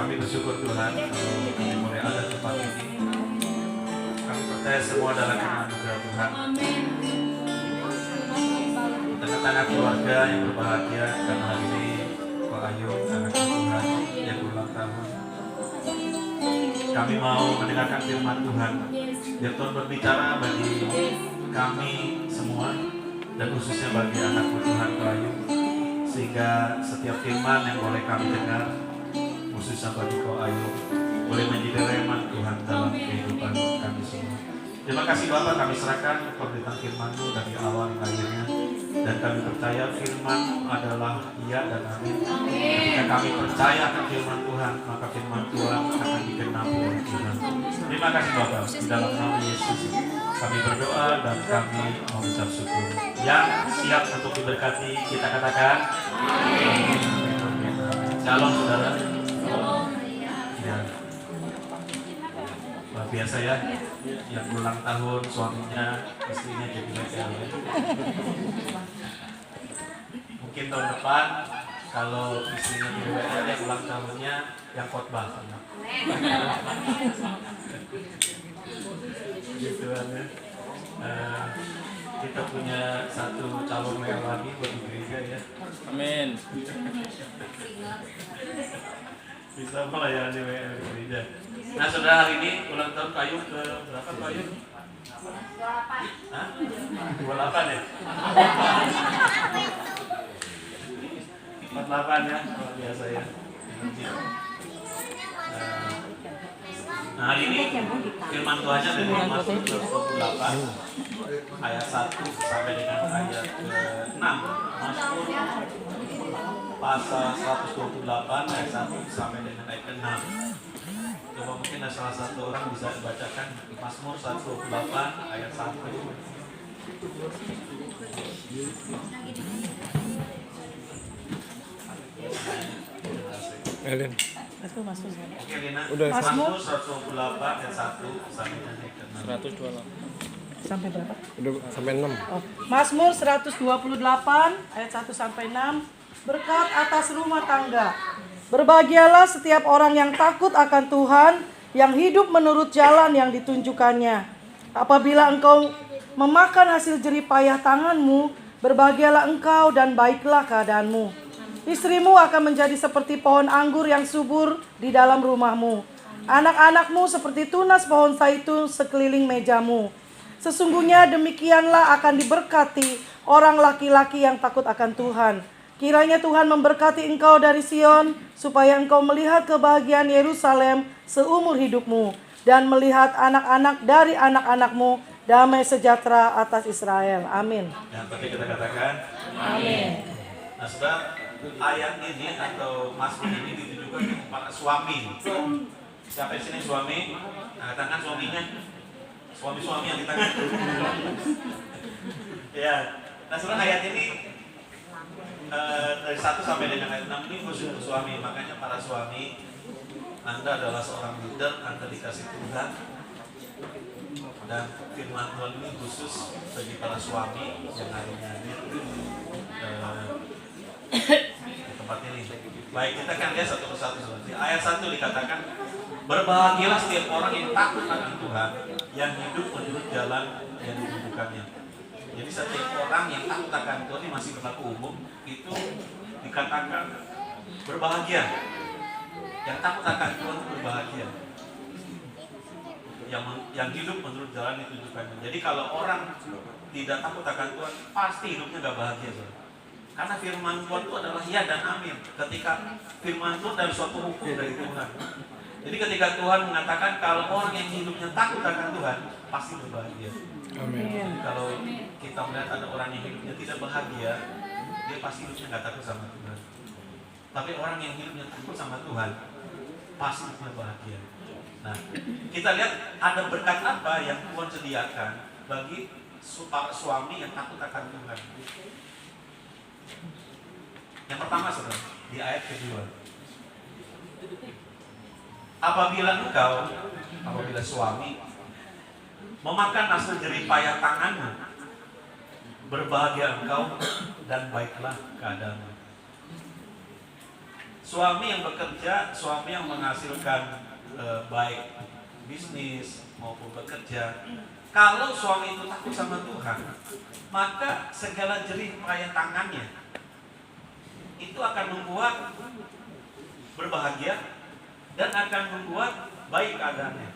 Kami bersyukur Tuhan kami boleh ada di tempat ini. Kami percaya semua adalah karena anugerah Tuhan. Tengah-tengah keluarga yang berbahagia karena hari ini Pak Ayu anak Tuhan yang berulang tahun. Kami mau mendengarkan firman Tuhan. Biar Tuhan berbicara bagi kami semua dan khususnya bagi anak Tuhan Pak Ayu, sehingga setiap firman yang boleh kami dengar khususnya bagi Kau Ayu boleh menjadi rema Tuhan dalam kehidupan kami semua. Terima kasih Bapak, kami serahkan pemberitaan firman-Mu dari awal hingga akhirnya, dan kami percaya firman adalah iya dan amin. Ketika kami percaya akan firman Tuhan, maka firman Tuhan akan digenapi oleh Tuhan. Terima kasih Bapak, di dalam nama Yesus kami berdoa dan kami mengucap syukur. Yang siap untuk diberkati kita katakan amin. Shalom saudara. Ya. Luar biasa ya, yang ulang tahun suaminya, istrinya jadi legal ya. Mungkin tahun depan kalau istrinya jadi legal, yang ulang tahunnya yang khotbah. Gitu kan ya. Kita punya satu calon legal lagi buat di gereja ya. Amin. Bisa melayani WL di gereja. Nah saudara, hari ini ulang tahun Pak Ayu ke berapa Pak Ayu? 28. Hah? 28 ya? 48 ya, luar biasa ya. Nah hari ini firman Tuhannya dari Mazmur 28 ayat 1 sampai dengan ayat ke-6. Mazmur pasal 128 ayat 1 sampai dengan ayat ke-6. Coba mungkin ada salah satu orang bisa dibacakan Mazmur 128 ayat 1. Elin. Itu Mazmur. Oke Lina. Udah. Mazmur 128 ayat 1 sampai dengan ayat ke-6. 128. Sampai berapa? Udah sampai 6. Oh, Mazmur 128 ayat 1 sampai 6. Berkat atas rumah tangga. Berbahagialah setiap orang yang takut akan Tuhan, yang hidup menurut jalan yang ditunjukkannya. Apabila engkau memakan hasil jerih payah tanganmu, berbahagialah engkau dan baiklah keadaanmu. Istrimu akan menjadi seperti pohon anggur yang subur di dalam rumahmu. Anak-anakmu seperti tunas pohon zaitun sekeliling mejamu. Sesungguhnya demikianlah akan diberkati orang laki-laki yang takut akan Tuhan. Kiranya Tuhan memberkati engkau dari Sion, supaya engkau melihat kebahagiaan Yerusalem seumur hidupmu, dan melihat anak-anak dari anak-anakmu, damai sejahtera atas Israel. Amin. Yang penting kita katakan Amin. Nah saudara, ayat ini atau Mazmur ini ditujukan kepada suami. Siapa di sini suami? Angkat tangan suaminya. Suami-suami yang di tangan. Ya. Nah saudara, ayat ini dari 1 sampai dengan ayat 6 ini khusus untuk suami. Makanya para suami, Anda adalah seorang leader, Anda dikasih Tuhan, dan firman Tuhan ini khusus bagi para suami yang hari ini hadir di tempat ini. Baik, kita akan lihat satu persatu. Di ayat 1 dikatakan, berbahagialah setiap orang yang takut akan Tuhan, yang hidup menurut jalan yang ditunjukkannya. Jadi setiap orang yang takut akan Tuhan, ini masih berlaku umum, itu dikatakan berbahagia. Yang takut akan Tuhan itu berbahagia. Yang hidup menurut jalan yang ditunjukkannya. Jadi kalau orang tidak takut akan Tuhan, pasti hidupnya gak bahagia. Karena firman Tuhan itu adalah ya dan amin. Ketika firman Tuhan dari suatu hukum dari Tuhan. Jadi ketika Tuhan mengatakan kalau orang yang hidupnya takut akan Tuhan, pasti berbahagia. Amin. Kalau kita melihat ada orang yang hidupnya tidak bahagia, dia pasti hidupnya nggak takut sama Tuhan. Tapi orang yang hidupnya takut sama Tuhan, pasti hidupnya bahagia. Nah, kita lihat ada berkat apa yang Tuhan sediakan bagi para suami yang takut akan Tuhan. Yang pertama saudara, di ayat kedua, apabila suami memakan hasil jerih payah tanganmu, berbahagia engkau dan baiklah keadaanmu. suami yang bekerja, suami yang menghasilkan baik bisnis maupun bekerja, kalau suami itu takut sama Tuhan, maka segala jerih payah tangannya itu akan membuat berbahagia dan akan membuat baik keadaannya.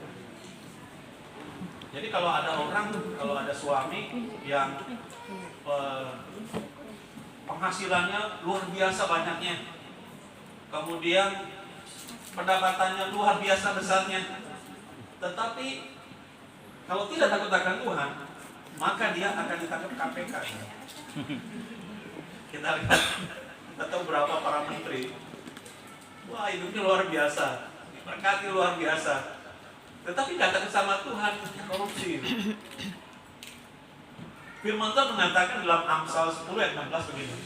Jadi kalau ada suami yang penghasilannya luar biasa banyaknya, kemudian pendapatannya luar biasa besarnya, tetapi kalau tidak takut akan Tuhan, maka dia akan ditangkap KPK. Kita lihat, kita tahu berapa para menteri, wah hidupnya luar biasa, diberkati luar biasa, tetapi nggak takut sama Tuhan, korupsi. Firman Tuhan mengatakan dalam Amsal 10 ayat 16 begini,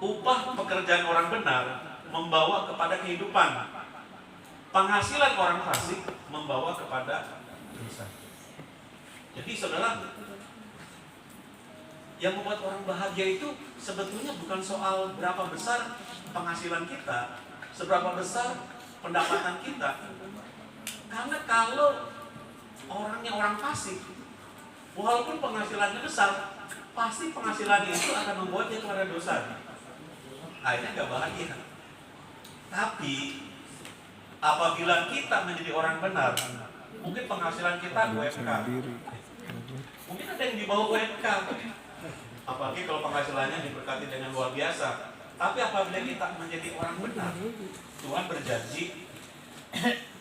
upah pekerjaan orang benar membawa kepada kehidupan, penghasilan orang fasik membawa kepada dosa. Jadi saudara, yang membuat orang bahagia itu sebetulnya bukan soal berapa besar penghasilan kita, seberapa besar pendapatan kita. Karena kalau orangnya orang fasik, walaupun penghasilannya besar, pasti penghasilannya itu akan membuat dia kepada dosa. Akhirnya gak bahagia. Tapi apabila kita menjadi orang benar, mungkin penghasilan kita UMK, mungkin ada yang di bawah UMK, apalagi kalau penghasilannya diberkati dengan luar biasa. Tapi apabila kita menjadi orang benar, Tuhan berjanji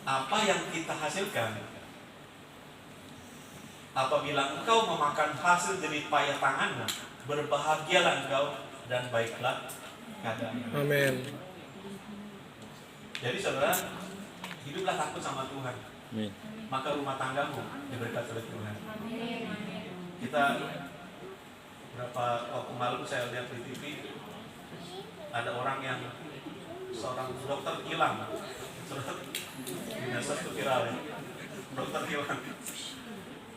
apa yang kita hasilkan, apabila engkau memakan hasil dari payah tanganmu, berbahagialah engkau dan baiklah keadaanmu. Amin. Jadi saudara, hiduplah takut sama Tuhan. Amin. Maka rumah tanggamu diberkati oleh Tuhan. Kita berapa waktu malam saya lihat di TV, ada orang yang seorang dokter hilang. Di medsos itu viral ya. Dokter hilang.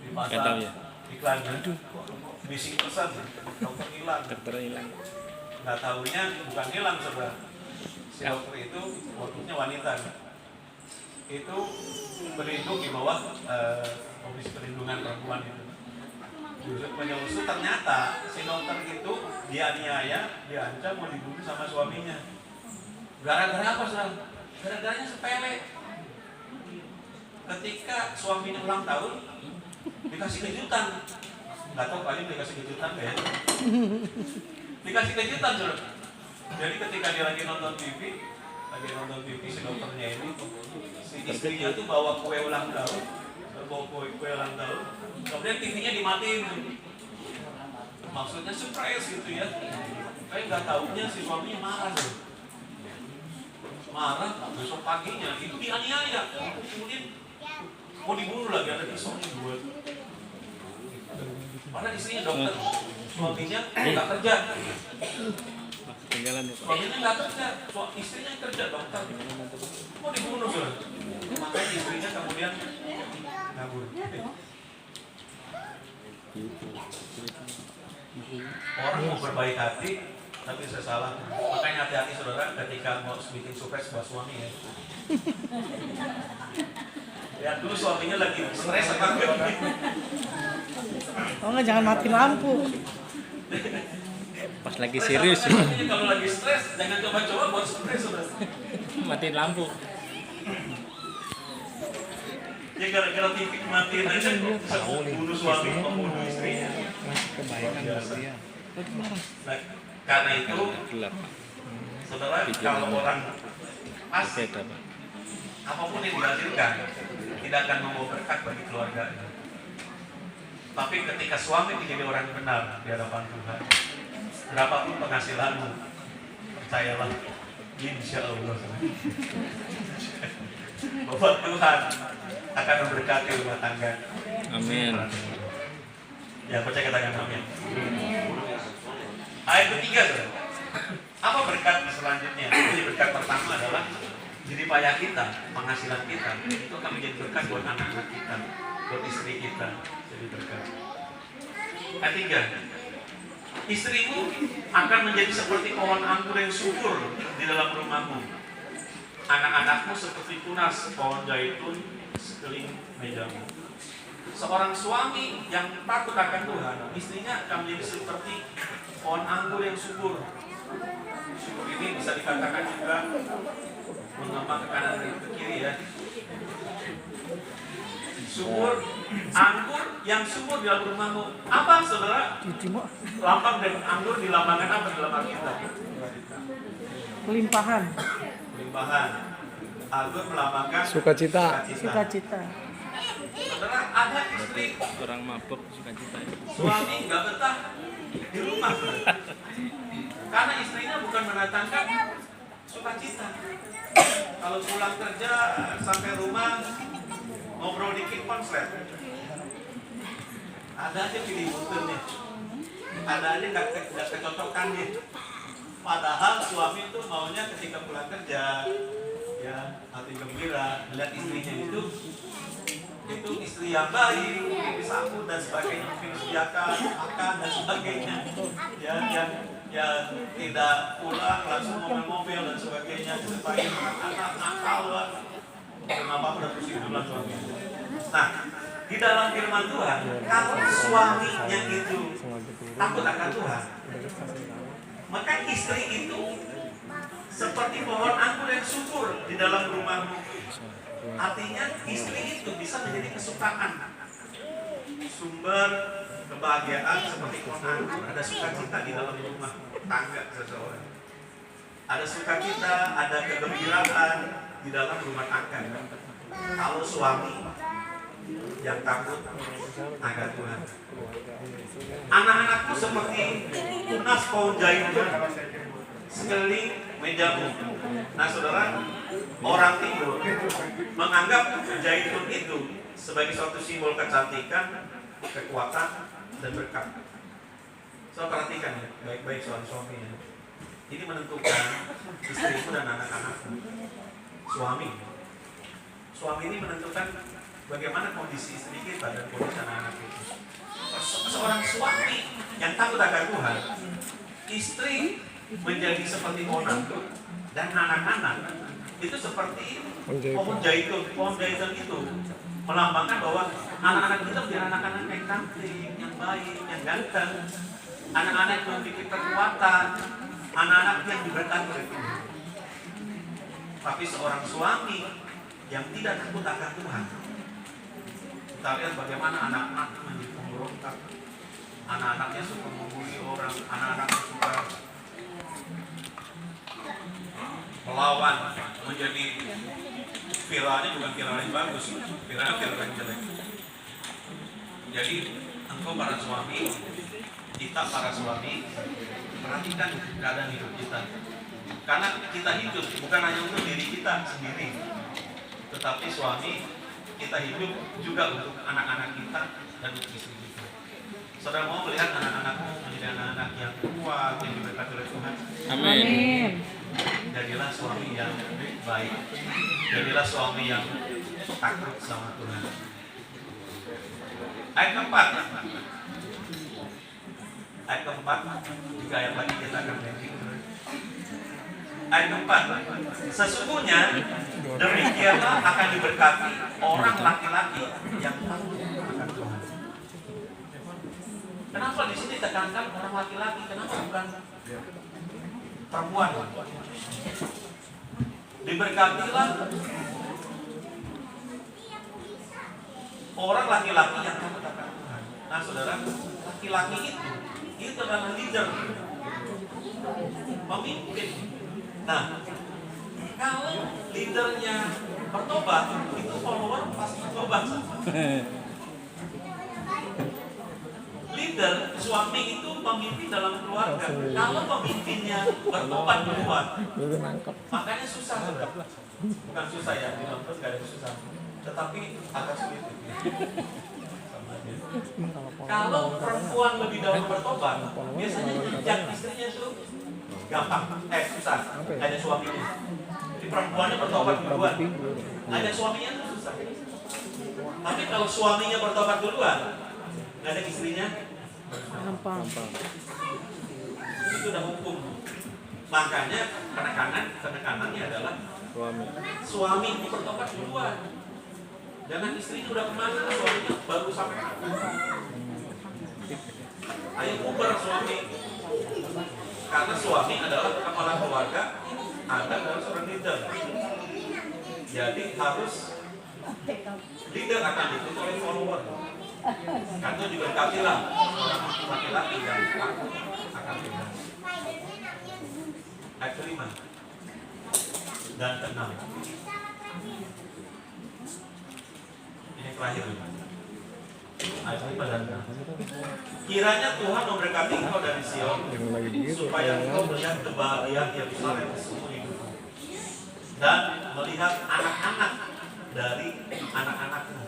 Dipasang iklannya, bising pesan, dokter hilang. Nggak tahunya bukan hilang saudara. Si dokter itu waktunya wanita. Itu berlindung di bawah Komisi Perlindungan Perempuan itu. Penyusup ternyata si dokter itu dianiaya, diancam mau dibunuh sama suaminya. Gara-gara apa saudara? Gara-garanya sepele. Ketika suaminya ulang tahun, dikasih kejutan. Nggak tahu kalian dikasih kejutan ya? Dikasih kejutan saudara. Jadi ketika dia lagi nonton TV si dokternya ini, si istrinya tuh bawa kue ulang tahun, kemudian TV-nya dimatiin. Maksudnya surprise gitu ya. Kayak nggak tahunya si suaminya marah loh. Marah, besok paginya itu dianiaya, kemudian mau dibunuh lagi, ada pisaunya buat. Padahal istrinya dokter, suaminya nggak kerja. Suaminya nggak kerja, istrinya yang kerja dokter. Mau dibunuh loh. Makanya istrinya kemudian kabur. Orang mau berbaik hati, tapi saya salah. Makanya hati-hati saudara ketika mau bikin surprise buat suami ya. Lihat dulu suaminya lagi stres apa enggak. Oh enggak, jangan mati lampu. Pas lagi serius. Kalau lagi stres, jangan coba-coba buat surprise saudara. Matiin lampu. Ya gara-gara TV matiin aja bisa bunuh suami, membunuh istrinya. Kebaikan dia. Nah, karena itu, saudara, kalau orang fasik, apapun yang dihasilkan tidak akan membawa berkat bagi keluarga. Tapi ketika suami menjadi orang benar di hadapan Tuhan, berapapun penghasilanmu, percayalah, insya Allah, bahwa Tuhan akan memberkati rumah tangga. Amin. Ya, percaya katakan amin. Ayat ketiga, apa berkat selanjutnya? Jadi berkat pertama adalah jadi payah kita, penghasilan kita itu akan menjadi berkat buat anak-anak kita, buat istri kita, jadi berkat. Ayat 3, Istrimu akan menjadi seperti pohon anggur yang subur di dalam rumahmu. Anak-anakmu seperti tunas pohon zaitun sekeliling mejamu. Seorang suami yang takut akan Tuhan, istrinya akan menjadi seperti pohon anggur yang subur. Subur ini bisa dikatakan juga mengembang ke kanan dan ke kiri ya. Subur, anggur yang subur di dalam rumahmu. Apa saudara? Lambang dan anggur dilambangkan apa dalam Alkitab? Kelimpahan. Kelimpahan. Anggur melambangkan Sukacita. Sukacita. Saudara, ada istri Orang mabuk sukacita. suami nggak betah di rumah, karena istrinya bukan mendatangkan sukacita. Kalau pulang kerja sampai rumah ngobrol dikit konslet, ada aja pilih nih, ada aja nggak kecocokan nih. Padahal suami itu maunya ketika pulang kerja, ya hati gembira, melihat istrinya itu istri yang baik, mungkin disambut dan sebagainya, mungkin disediakan makan dan sebagainya, ya yang tidak pulang langsung mobil dan sebagainya, disertai anak nakal, kenapa udah pusing dulu suami. Nah, di dalam firman Tuhan, kalau suaminya itu takut akan Tuhan, maka istri itu seperti pohon anggur yang subur di dalam rumahmu. Artinya istri itu bisa menjadi kesukaan, sumber kebahagiaan seperti pohon anggur. Ada sukacita di dalam rumah tangga seseorang. Ada sukacita, ada kegembiraan di dalam rumah tangga. Kalau suami yang takut akan Tuhan. Anak-anakku seperti tunas pohon zaitun sekeliling mejamu. Nah saudara, orang Timur menganggap zaitun itu sebagai suatu simbol kecantikan, kekuatan, dan berkat. So perhatikan ya, baik-baik suami-suami. Ini menentukan istrimu dan anak-anakmu. Suami ini menentukan bagaimana kondisi istri kita dan kondisi anak-anak kita. Seorang suami yang takut akan Tuhan, istri menjadi seperti pohon anggur dan anak-anak itu seperti pohon zaitun. Pohon zaitun itu melambangkan bahwa anak-anak kita menjadi anak-anak yang cantik, yang baik, yang ganteng, anak-anak yang memiliki kekuatan, anak-anak yang diberkati oleh Tuhan. Tapi seorang suami yang tidak takut akan Tuhan, kita lihat bagaimana anak-anak menjadi pemberontak, anak-anaknya suka membuli orang, anak-anaknya suka melawan, menjadi viralnya bukan viral yang bagus, viral yang jelek. Jadi engkau para suami, kita para suami, perhatikan keadaan hidup kita. Karena kita hidup bukan hanya untuk diri kita sendiri, tetapi suami kita hidup juga untuk anak-anak kita dan untuk istri kita. Saudara mau melihat anak-anak menjadi anak-anak yang kuat, yang diberkati oleh Tuhan. Amin. Jadilah suami yang baik, jadilah suami yang takut sama Tuhan. Ayat keempat, juga ayat lagi kita akan lihat. Ayat keempat, sesungguhnya demikianlah akan diberkati orang laki-laki yang takut akan Tuhan. Kenapa di sini tekankan orang laki-laki? Kenapa bukan perempuan? Diberkatilah orang laki-laki yang takut akan Tuhan. Nah saudara, laki-laki itu adalah leader, pemimpin. Nah, kalau leadernya bertobat, itu follower pasti bertobat. Leader, suami itu pemimpin dalam keluarga. Kalau pemimpinnya bertobat duluan, makanya susah. Bukan susah ya, di dalam terus gak ada susah, tetapi agak sulit. Kalau perempuan lebih dahulu bertobat, biasanya jejak istrinya itu gampang, susah. Ada suaminya. Jadi perempuannya bertobat duluan, ada suaminya itu susah. Tapi kalau suaminya bertobat duluan, nggak ada istrinya, gampang. itu udah hukum. Makanya penekanannya adalah suami bertobat duluan. Jangan istrinya udah kemana, suaminya baru sampai kapan. Ayo uber suami. Karena suami adalah kepala keluarga, Anda adalah seorang leader. Jadi harus leader akan diikuti oleh follower. Karena juga katilah seorang laki-laki yang takut akan Tuhan. Ayat kelima dan keenam. Ini terakhir. Ayat 5 dan 6. Kiranya Tuhan memberkati engkau dari Sion, supaya engkau melihat kebahagiaan Yerusalem seumur hidupmu, dan melihat anak-anak dari anak-anakmu,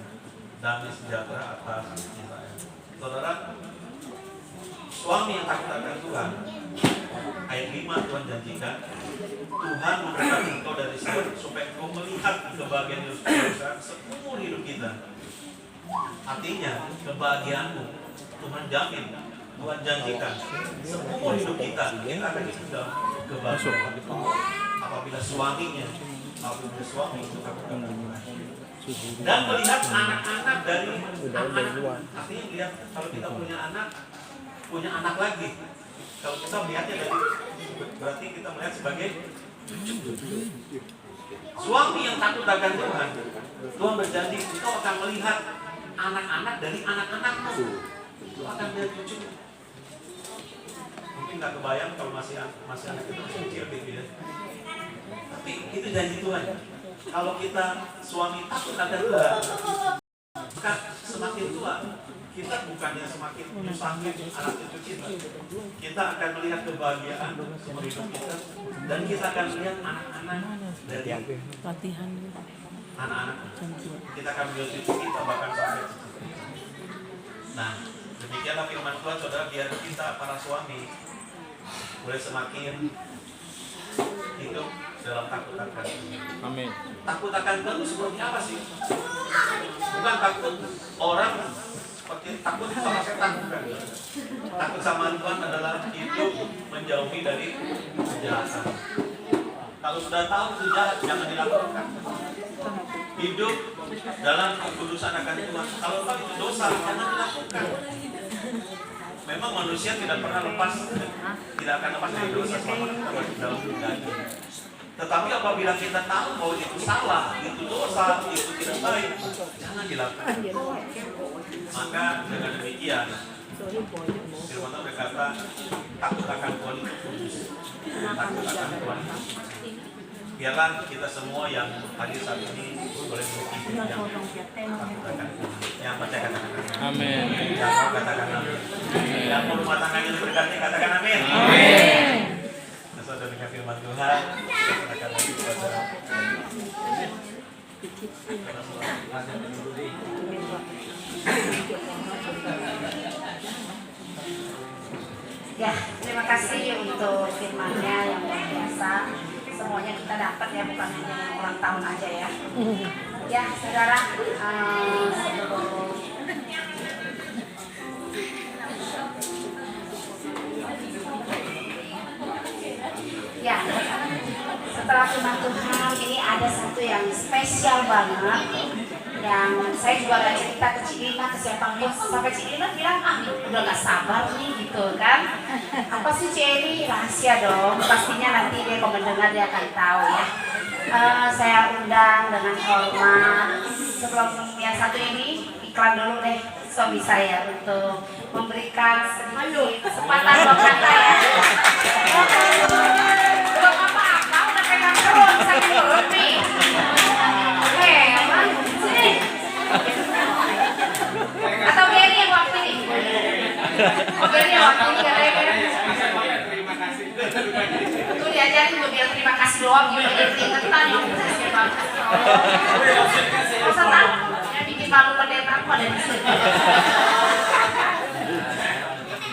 damai sejahtera atas Israel. Saudara, suami yang takut akan Tuhan, ayat 5 Tuhan janjikan, Tuhan memberkati engkau dari Sion, supaya engkau melihat kebahagiaan Yerusalem seumur hidup kita. Artinya kebahagiaanmu Tuhan jamin, Tuhan janjikan seumur hidup kita akan hidup dalam kebahagiaan. Apabila suami itu takut akan Tuhan dan melihat anak-anak dari anak-anak. Artinya lihat kalau kita punya anak lagi. Kalau kita melihatnya dari berarti kita melihat sebagai suami yang takut akan Tuhan. Tuhan berjanji engkau akan melihat anak-anak dari anak-anakmu. Itu akan lihat cucu. Mungkin nggak kebayang kalau masih anak kita masih kecil gitu ya. Tapi itu janji Tuhan. Kalau kita suami takut akan Tuhan, maka semakin tua kita bukannya semakin menyusahkan anak cucu kita. Kita akan melihat kebahagiaan seumur hidup kita, dan kita akan melihat anak-anak dari Latihan. anak-anak. Kita akan melihat cucu kita bahkan sampai cucu kita. Nah, demikianlah firman Tuhan, saudara, biar kita para suami boleh semakin hidup dalam takut akan Tuhan. Amin. Takut akan Tuhan itu seperti apa sih? Bukan takut orang seperti takut sama setan, bukan. Takut sama Tuhan adalah hidup menjauhi dari kejahatan. Kalau sudah tahu itu jahat, jangan dilakukan. Hidup dalam kekudusan akan Tuhan. Kalau tahu itu dosa, jangan dilakukan. Memang manusia tidak pernah lepas, tidak akan lepas dari dosa selama kita masih dalam daging. Tetapi apabila kita tahu bahwa itu salah, itu dosa, itu tidak baik, jangan dilakukan. Maka dengan demikian, firman Tuhan berkata, takut akan Tuhan itu kudus. Takut akan Tuhan. Biarlah kita semua yang hadir saat ini boleh berhidup yang takut akan Tuhan. Yang percaya katakan amin. Yang mau katakan amin. Yang mau rumah tangganya diberkati katakan amin. Amin. Sesuai dengan firman Tuhan, katakan lagi kepada ya, terima kasih untuk firman-Nya yang luar biasa. Semuanya kita dapat ya, bukan hanya yang ulang tahun aja ya. Ya, saudara, ya, setelah firman Tuhan ini ada satu yang spesial banget, yang saya juga gak cerita ke Cilina, ke siapa pun, sampai Cilina bilang, udah gak sabar nih gitu kan. Apa sih Celi? Rahasia dong, pastinya nanti dia kalau mendengar dia akan tahu ya. Saya undang dengan hormat. Sebelum yang satu ini, iklan dulu deh suami saya untuk memberikan sedikit kesempatan buat kata ya. Belum apa-apa, udah pegang perut, sakit perut nih. Oke, sini. Atau Gary yang waktu ini? Oh, Gary yang waktu ini katanya. Itu diajarin gue biar terima kasih doang gitu, jadi ingetan yang kasih banget. Masa tahu? Yang bikin malu pendeta aku ada di sini.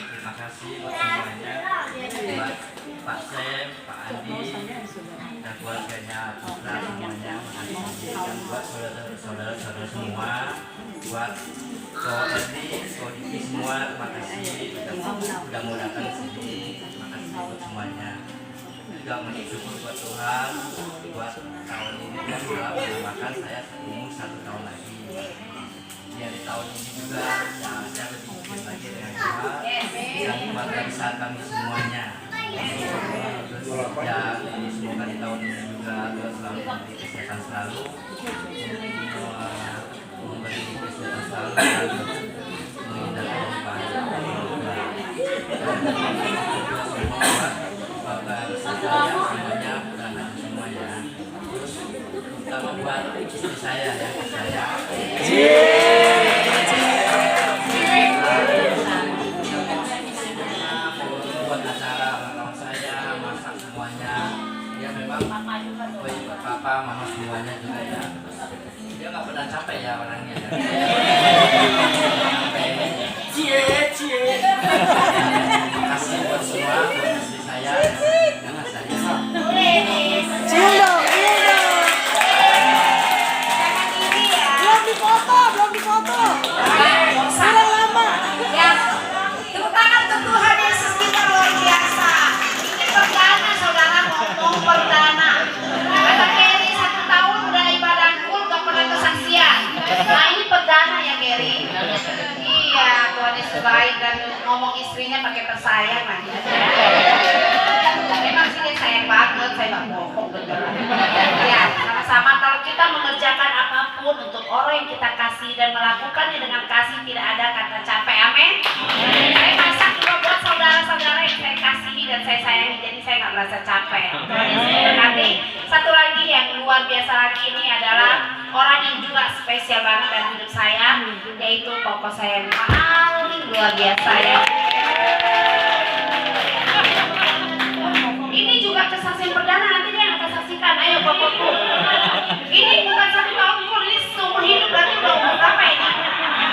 Terima kasih buat semuanya, buat Pak Sem, Pak Andi, dan keluarganya Putra semuanya, dan buat saudara-saudara semua buat Ko Edi, Ko Diki semua, terima kasih udah mau datang ke sini. Terima kasih buat semuanya. Juga bersyukur buat Tuhan buat tahun ini Tuhan telah menambahkan saya umur 1 tahun lagi. Ya di tahun ini juga saya lebih mungkin lagi dengan Tuhan dan keluarga besar kami semuanya. Ya semoga di tahun ini juga Tuhan selalu memberi kesehatan selalu, memberi kesehatan selalu dan menghindarkan kepada keluarga besar saya semuanya dan anak semuanya. Terutama buat istri saya ya, saya. Buat acara orang saya masak semuanya. Ya memang buat papa, mama semuanya juga ya. Dia nggak pernah capek ya orangnya. Terima kasih buat semua, buat istri saya, anak saya. Cium dong, cium dong. Belum difoto, belum difoto. Kurang lama. Ya, tepuk tangan untuk Tuhan Yesus kita luar biasa. Ini perdana saudara ngomong perdana. Kata Gary 1 tahun udah ibadah full gak pernah kesaksian. Nah ini perdana ya Gary. Iya Tuhan Yesus baik dan ngomong istrinya pakai tersayang lagi. Memang sih dia sayang banget, saya gak bohong beneran. Ya sama-sama kalau kita mengerjakan apapun untuk orang yang kita kasih dan melakukannya dengan kasih tidak ada kata capek, amin. Saya masak juga buat saudara-saudara yang saya kasihi dan saya sayangi, jadi saya nggak merasa capek. Tuhan Yesus memberkati. Satu lagi yang luar biasa lagi ini adalah orang yang juga spesial banget dalam hidup saya, yaitu koko saya yang paling luar biasa ya. Ini juga kesaksian perdana, nanti dia akan saksikan. Ayo kokoku. Ini bukan 1 tahun full, ini seumur hidup. Berarti udah umur berapa ini?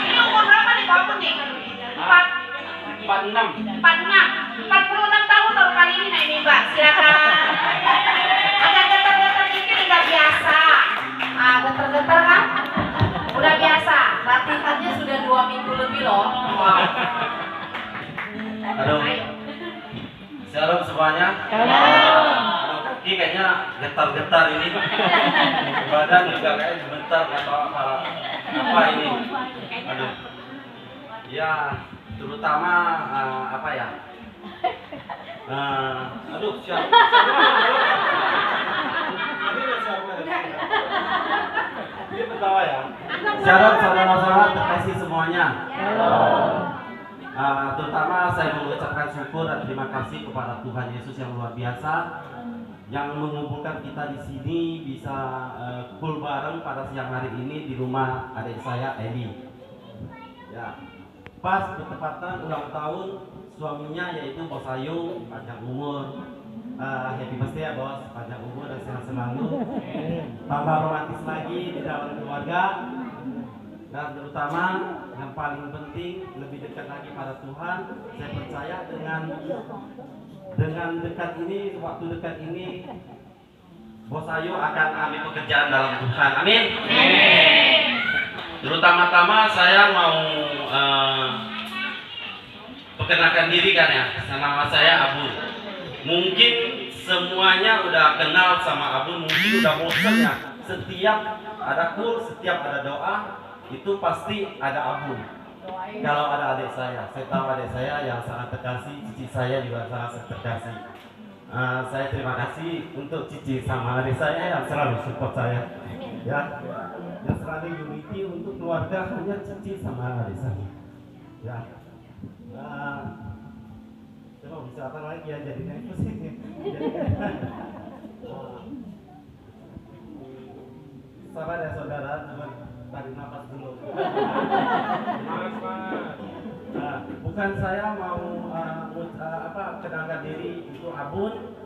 Ini umur berapa nih kokoku nih? 46 tahun baru kali ini naik mimbar. Silakan. Agak getar-getar dikit udah biasa. Getar-getar kan? Udah biasa. Latihannya sudah 2 minggu lebih loh. Wow. Aduh. Ayo. Shalom semuanya. Aduh, kaki kayaknya getar-getar ini. Badan juga kayak gemetar atau apa ini. Aduh. Ya, terutama apa ya? Aduh, siapa? Ini pertama ya. Shalom saudara-saudara terkasih semuanya. Terutama saya mengucapkan syukur dan terima kasih kepada Tuhan Yesus yang luar biasa yang mengumpulkan kita di sini bisa kumpul bareng pada siang hari ini di rumah adik saya Eli. Ya, pas bertepatan ulang tahun suaminya yaitu Bos Ayu, panjang umur, happy birthday ya Bos, panjang umur dan sehat selalu, tambah romantis lagi di dalam keluarga. Dan terutama yang paling penting lebih dekat lagi pada Tuhan. Saya percaya dengan dekat ini, waktu dekat ini, Bos Ayu akan ambil pekerjaan dalam Tuhan. Amin. Terutama-tama saya mau perkenalkan diri kan ya. Nama saya Abu. Mungkin semuanya udah kenal sama Abu, mungkin udah bosan ya. Setiap ada kur, setiap ada doa, itu pasti ada Abu. Kalau ada adik saya tahu adik saya yang sangat terkasih, cici saya juga sangat terkasih. Saya terima kasih untuk cici sama adik saya yang selalu support saya, ya, yang selalu unity untuk keluarga hanya cici sama adik saya. Ya, coba bisa apa lagi ya jadi nervous ini. Sabar ya saudara, cuma tarik nafas dulu. Bukan saya mau kenalkan diri itu Abun,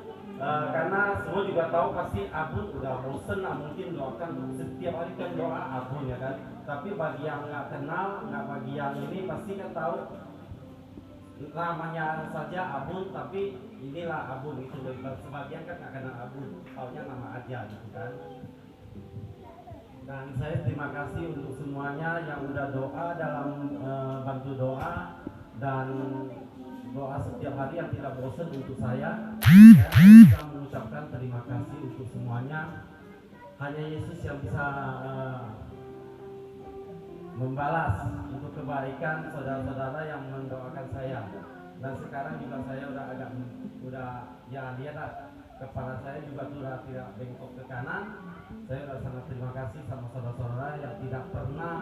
karena semua juga tahu pasti Abun udah bosen, mungkin doakan setiap hari kan doa Abun ya kan. Tapi bagi yang nggak kenal, bagi yang ini pasti kan tahu namanya saja Abun, tapi inilah Abun itu. Sebagian kan nggak kenal Abun, taunya nama aja gitu kan. Dan saya terima kasih untuk semuanya yang udah doa dalam bantu doa dan doa setiap hari yang tidak bosan untuk saya. Saya bisa mengucapkan terima kasih untuk semuanya. Hanya Yesus yang bisa membalas untuk kebaikan saudara-saudara yang mendoakan saya. Dan sekarang juga saya lihat kepala saya juga sudah tidak bengkok ke kanan. Saya sudah sangat terima kasih sama saudara-saudara yang tidak pernah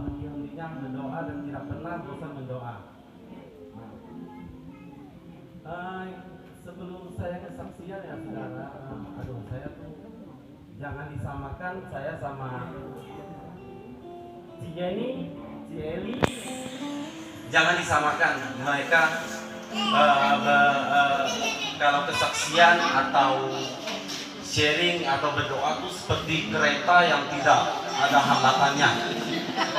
henti-hentinya mendoa dan tidak pernah bosan mendoa. Sebelum saya kesaksian ya saudara, saya tuh jangan disamakan saya sama Ci Eli. Jangan disamakan mereka kalau kesaksian atau sharing atau berdoa itu seperti kereta yang tidak ada hambatannya,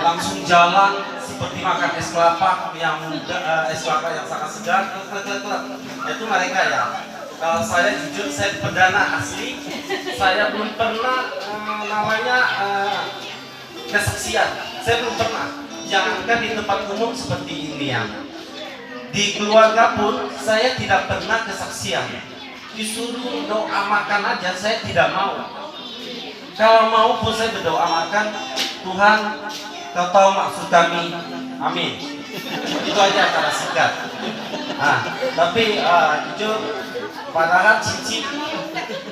langsung jalan seperti makan es kelapa yang sangat segar. Itu mereka ya. Kalau saya jujur, saya perdana asli, saya belum pernah namanya kesaksian. Saya belum pernah. Jangankan di tempat umum seperti ini ya. Di keluarga pun saya tidak pernah kesaksian. Disuruh doa makan aja saya tidak mau. Kalau mau pun saya berdoa makan, Tuhan Kau tahu maksud kami, amin. Itu aja kata singkat. Tapi jujur, padahal Cici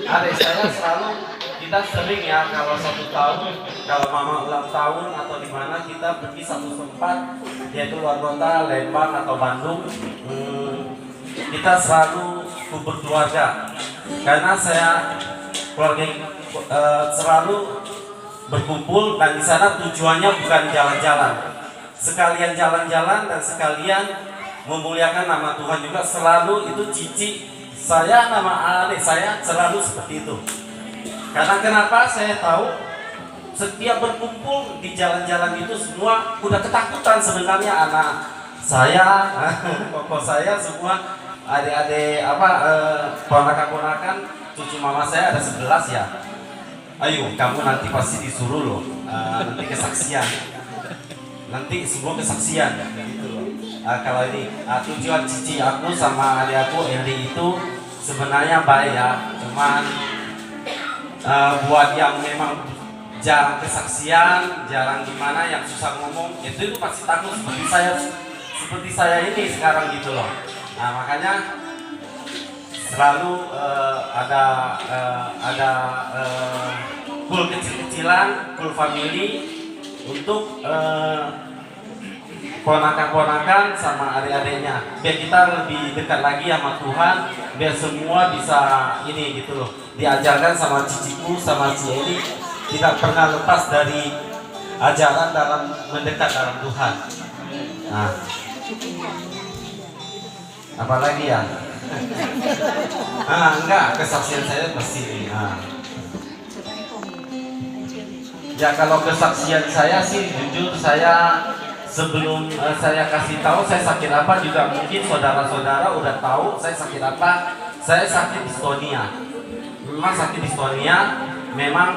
adik saya selalu, kita sering ya kalau 1 tahun, kalau mama ulang tahun atau di mana kita pergi satu tempat, yaitu luar kota, Lembang atau Bandung. Kita selalu berkeluarga, karena saya keluarga selalu berkumpul, dan di sana tujuannya bukan jalan-jalan, sekalian jalan-jalan dan sekalian memuliakan nama Tuhan juga. Selalu itu Cici, saya nama adik saya selalu seperti itu. Karena kenapa? Saya tahu setiap berkumpul di jalan-jalan itu semua udah ketakutan sebenarnya, anak saya, koko saya semua, adik-adik ponakan-ponakan, cucu mama saya ada 11 ya. Ayo, kamu nanti pasti disuruh loh, nanti kesaksian, nanti semua kesaksian gitu loh. Kalau ini tujuan Cici aku sama adik aku Eli itu sebenarnya baik ya, cuman buat yang memang jarang kesaksian, jarang gimana, yang susah ngomong, itu pasti takut seperti saya ini sekarang gitu loh. Makanya selalu ada pool kecil-kecilan, pool family untuk ponakan-ponakan sama adik-adiknya, biar kita lebih dekat lagi sama Tuhan, biar semua bisa ini gitu loh, diajarkan sama ciciku sama Ci Eli, tidak pernah lepas dari ajaran dalam mendekat dalam Tuhan. Apalagi ya? Enggak, kesaksian saya pasti ini. Ya kalau kesaksian saya sih jujur, saya sebelum saya kasih tahu saya sakit apa juga mungkin saudara-saudara udah tahu saya sakit apa. Saya sakit distonia. Memang sakit distonia, memang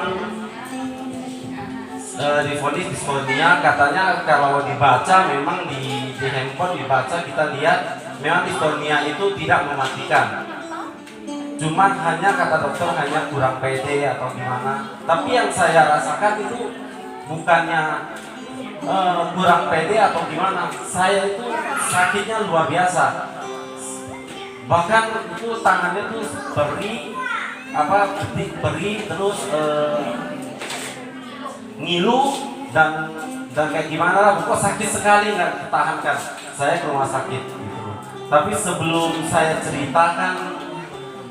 divonis distonia, katanya kalau dibaca memang di handphone dibaca kita lihat memang distonia itu tidak mematikan. Cuman hanya kata dokter hanya kurang pede atau gimana. Tapi yang saya rasakan itu bukannya kurang pede atau gimana. Saya itu sakitnya luar biasa. Bahkan itu tangannya tuh perih terus ngilu dan kayak gimana lah. Pokoknya sakit sekali, nggak ketahankan. Saya ke rumah sakit gitu. Tapi sebelum saya ceritakan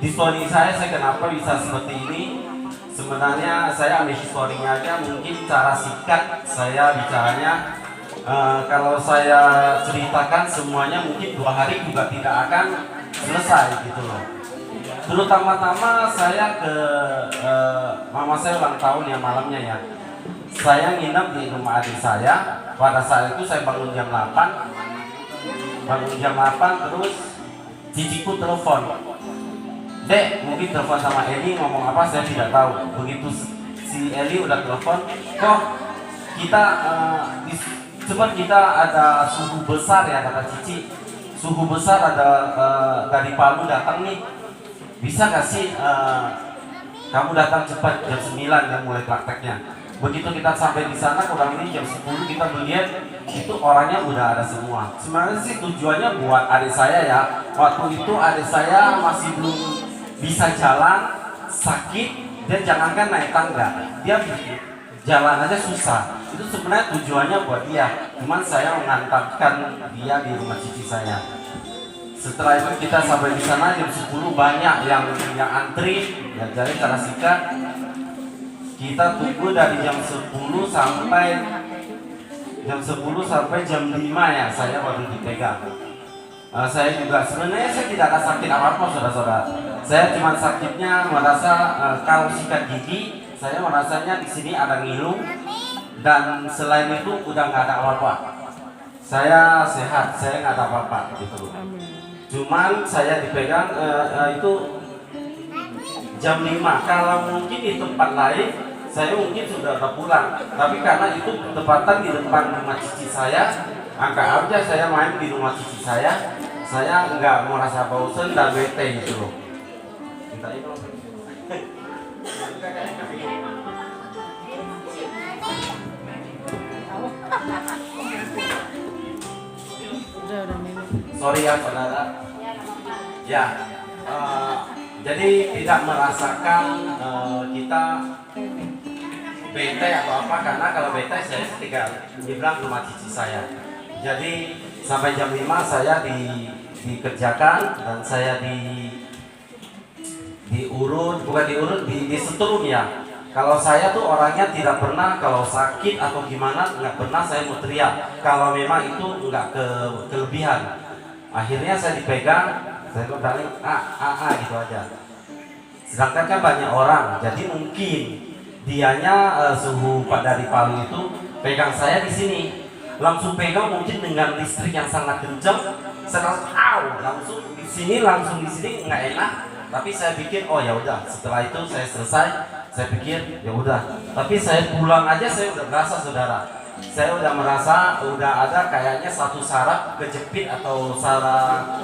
histori saya kenapa bisa seperti ini, sebenarnya saya ambil historinya aja, mungkin cara singkat saya bicaranya. Kalau saya ceritakan semuanya mungkin 2 hari juga tidak akan selesai gitu loh. Terutama-tama saya ke mama saya ulang tahun ya malamnya ya. Saya nginep di rumah adik saya. Pada saat itu saya bangun jam 8. Terus ciciku telepon. Dek, mungkin telepon sama Edi ngomong apa saya tidak tahu. Begitu si Eli udah telepon, kok kita cepat kita ada suhu besar ya, kata Cici. Suhu besar ada dari Palu datang nih. Bisa gak sih kamu datang cepat jam 9 yang mulai prakteknya. Begitu kita sampai di sana kurang lebih jam 10 kita melihat itu orangnya udah ada semua. Sebenarnya sih tujuannya buat adik saya ya. Waktu itu adik saya masih belum bisa jalan, sakit, dan jangankan naik tangga, dia jalan aja susah. Itu sebenarnya tujuannya buat dia. Cuman saya mengantarkan dia di rumah cici saya. Setelah itu kita sampai di sana jam 10 banyak yang antri. Ya, jadi cara singkat kita tunggu dari jam 10 sampai jam 5 ya, saya baru dipegang. Saya juga sebenarnya saya tidak ada sakit apa-apa saudara-saudara. Saya cuma sakitnya merasa kalau sikat gigi, saya merasanya di sini ada ngilu, dan selain itu udah nggak ada apa-apa. Saya sehat, saya nggak ada apa-apa gitu. Cuman saya dipegang itu jam 5. Kalau mungkin di tempat lain saya mungkin sudah pulang, tapi karena itu tepatan di depan rumah cici saya, angka aja saya main di rumah cici saya nggak merasa bosan dan bete gitu loh. Minta itu. Sorry ya saudara. Ya, jadi tidak merasakan kita bete atau apa, karena kalau bete saya tinggal dibilang rumah cici saya. Jadi sampai jam 5 saya dikerjakan dan saya disetrum ya. Kalau saya tuh orangnya tidak pernah kalau sakit atau gimana nggak pernah saya mau teriak. Kalau memang itu nggak kelebihan. Akhirnya saya dipegang, saya paling gitu aja. Sedangkan kan banyak orang, jadi mungkin dianya suhu dari Palu itu pegang saya di sini, langsung pegang mungkin dengan listrik yang sangat kencang, saya langsung di sini nggak enak. Tapi saya pikir oh ya udah, setelah itu saya selesai, saya pikir ya udah. Tapi saya pulang aja saya udah merasa saudara, saya udah merasa udah ada kayaknya satu saraf kejepit atau saraf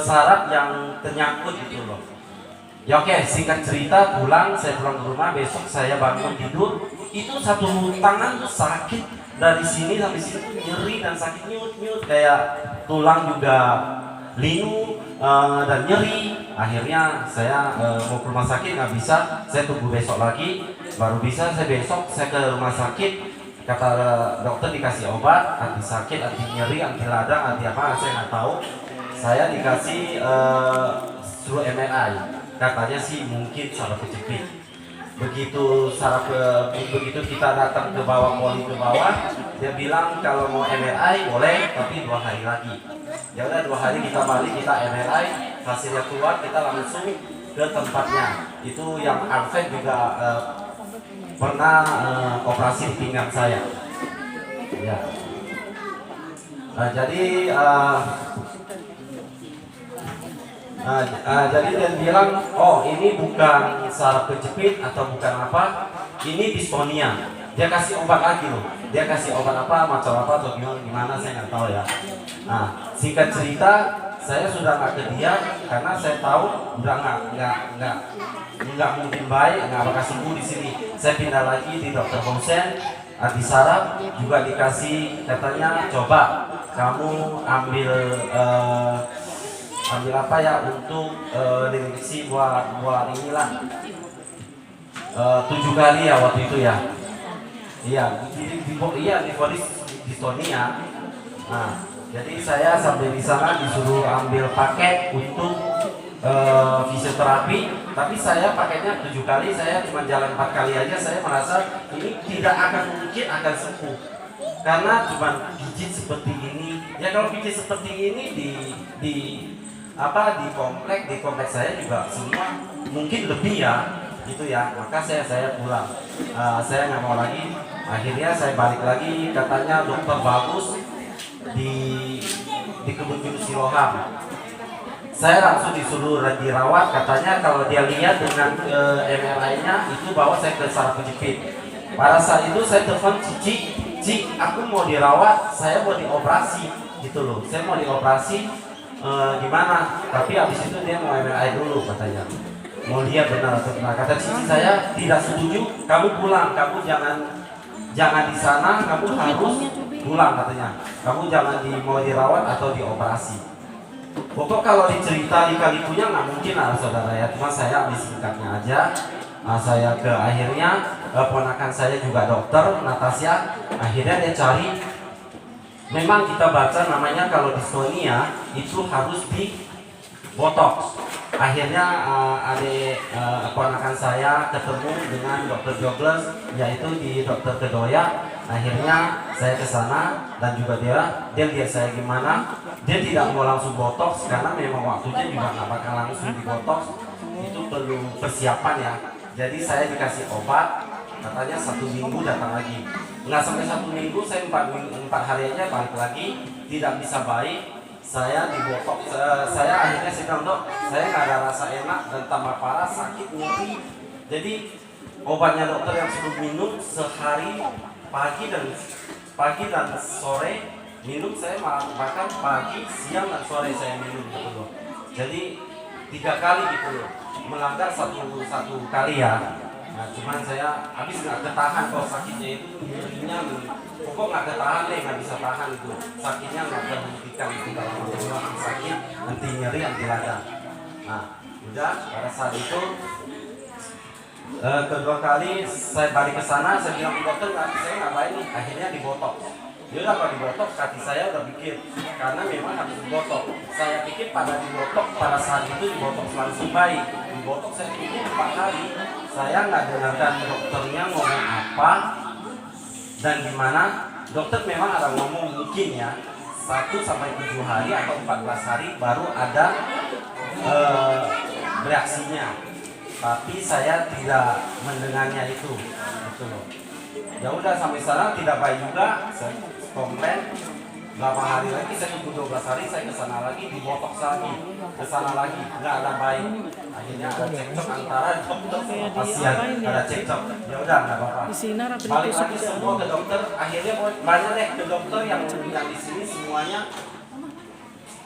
saraf yang ternyangkut gitu loh. Ya oke, singkat cerita saya pulang ke rumah, besok saya bangun tidur, itu satu tangan tuh sakit dari sini sampai sini nyeri dan sakit nyut kayak tulang juga linu dan nyeri. Akhirnya saya mau ke rumah sakit nggak bisa, saya tunggu besok lagi baru bisa. Saya besok saya ke rumah sakit, kata dokter dikasih obat anti sakit, anti nyeri, anti radang, anti apa saya nggak tahu. Saya dikasih suruh MRI, katanya sih mungkin saraf kejepit. Begitu kita datang ke bawah, poli ke bawah, dia bilang kalau mau MRI boleh, tapi 2 hari lagi. Ya udah 2 hari kita balik, kita MRI, hasilnya keluar, kita langsung ke tempatnya. Itu yang Alfred juga pernah operasi di pinggang saya. Ya. Jadi dia bilang, oh ini bukan saraf kejepit atau bukan apa, ini dystonia. Dia kasih obat lagi loh. Dia kasih obat apa, macam apa atau gimana saya nggak tahu ya. Nah, singkat cerita, saya sudah nggak ke dia karena saya tahu udah nggak mungkin baik, nggak bakal sembuh di sini. Saya pindah lagi di Dr. Hussein di saraf, juga dikasih katanya coba kamu ambil apa ya untuk diinjeksi buat inilah 7 kali ya waktu itu ya. Iya di body dystonia. Nah, jadi saya sampai di sana disuruh ambil paket untuk fisioterapi, tapi saya paketnya 7 kali, saya cuma jalan 4 kali aja. Saya merasa ini tidak akan mungkin akan sembuh karena cuma pijit seperti ini. Ya kalau pijit seperti ini di kompleks saya juga semua mungkin lebih ya gitu ya. Maka saya pulang, saya nggak mau lagi. Akhirnya saya balik lagi, katanya dokter bagus di Kebun Biru Siloam. Saya langsung disuruh dirawat, katanya kalau dia lihat dengan MRI-nya itu bahwa saya ke saraf kejepit. Pada saat itu saya telepon Cici, aku mau dirawat, saya mau dioperasi gitu loh. Saya mau dioperasi gimana? Tapi habis itu dia mau MRI dulu katanya. Mau lihat benar atau benar. Kata Cici saya tidak setuju, kamu pulang, kamu jangan di sana, kamu harus pulang katanya. Kamu jangan mau dirawat atau dioperasi. Pokok kalau dicerita lika-likunya nggak mungkin lah saudara ya. Cuma saya ambil singkatnya aja. Saya ke akhirnya ponakan saya juga dokter Natasha. Akhirnya dia cari. Memang kita baca namanya kalau dystonia itu harus di botox. Akhirnya ponakan saya ketemu dengan dokter Jogles, yaitu di dokter Kedoya. Akhirnya saya ke sana dan juga dia lihat saya gimana. Dia tidak mau langsung botox karena memang waktunya juga nggak bakal langsung di botox. Itu perlu persiapan ya. Jadi saya dikasih obat, katanya 1 minggu datang lagi. Nggak sampai 1 minggu, saya 4 hari aja balik lagi, tidak bisa baik. Saya di botox, saya akhirnya bilang, dok, saya nggak ada rasa enak dan tambah parah, sakit, nyeri. Jadi obatnya dokter yang suruh minum sehari pagi dan sore minum, saya makan pagi, siang dan sore saya minum gitu loh. Jadi 3 kali gitu loh, melanggar satu kali ya. Nah, cuman saya habis nggak ketahan kalau sakitnya itu nyerinya, pokok nggak ketahan deh, nggak bisa tahan itu sakitnya, nggak terhentikan itu kalau mau sakit nanti nyeri nanti lada. Nah udah pada saat itu kedua kali saya balik ke sana, saya bilang ke dokter saya nggak baik nih, akhirnya dibotok. Ya udah kalau dibotok, kaki saya udah pikir karena memang harus dibotok. Saya pikir pada dibotok pada saat itu dibotok langsung baik. Dibotok saya pikir 4 hari. Saya nggak dengarkan dokternya ngomong apa dan gimana. Dokter memang ada ngomong mungkin ya 1 sampai 7 hari atau 14 hari baru ada reaksinya. Tapi saya tidak mendengarnya itu, gitu loh. Ya udah sampai sana tidak baik juga, saya komplain. Berapa hari lagi saya tunggu 12 hari, saya ke sana lagi, dibotox lagi, ke sana lagi, nggak ada baik. Akhirnya ada cekcok antara dokter sama pasien, ada cekcok. Ya udah nggak apa-apa. Balik lagi semua ke dokter, akhirnya banyak deh ke dokter yang di sini semuanya.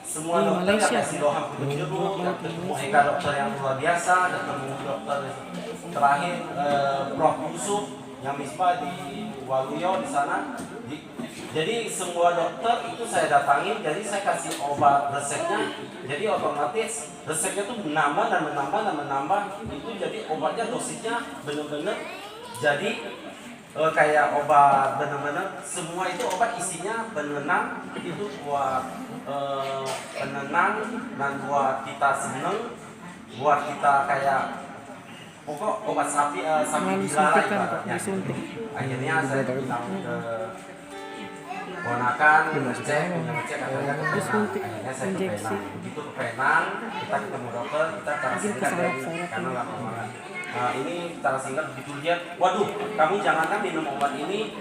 Semua dokter yang kasih doham kulit jeruk, yang ketemu Eka dokter yang luar biasa, dan ketemu dokter terakhir Prof Yusuf yang misbah di Waluyo di sana. Jadi semua dokter itu saya datangin, jadi saya kasih obat resepnya. Jadi otomatis resepnya tuh menambah dan menambah. Itu jadi obatnya dosisnya benar-benar jadi kayak obat benar-benar semua itu obat isinya penenang, itu buat penenang dan buat kita seneng, buat kita kayak pokok obat sapi gila lah ibaratnya. Akhirnya saya bilang ke ponakan ngecek katanya ke Penang. Akhirnya saya ke Penang. Begitu ke Penang, kita ketemu dokter, kita cara singkat karena lama banget. Ini cara singkat begitu lihat, waduh, kamu jangankan minum obat ini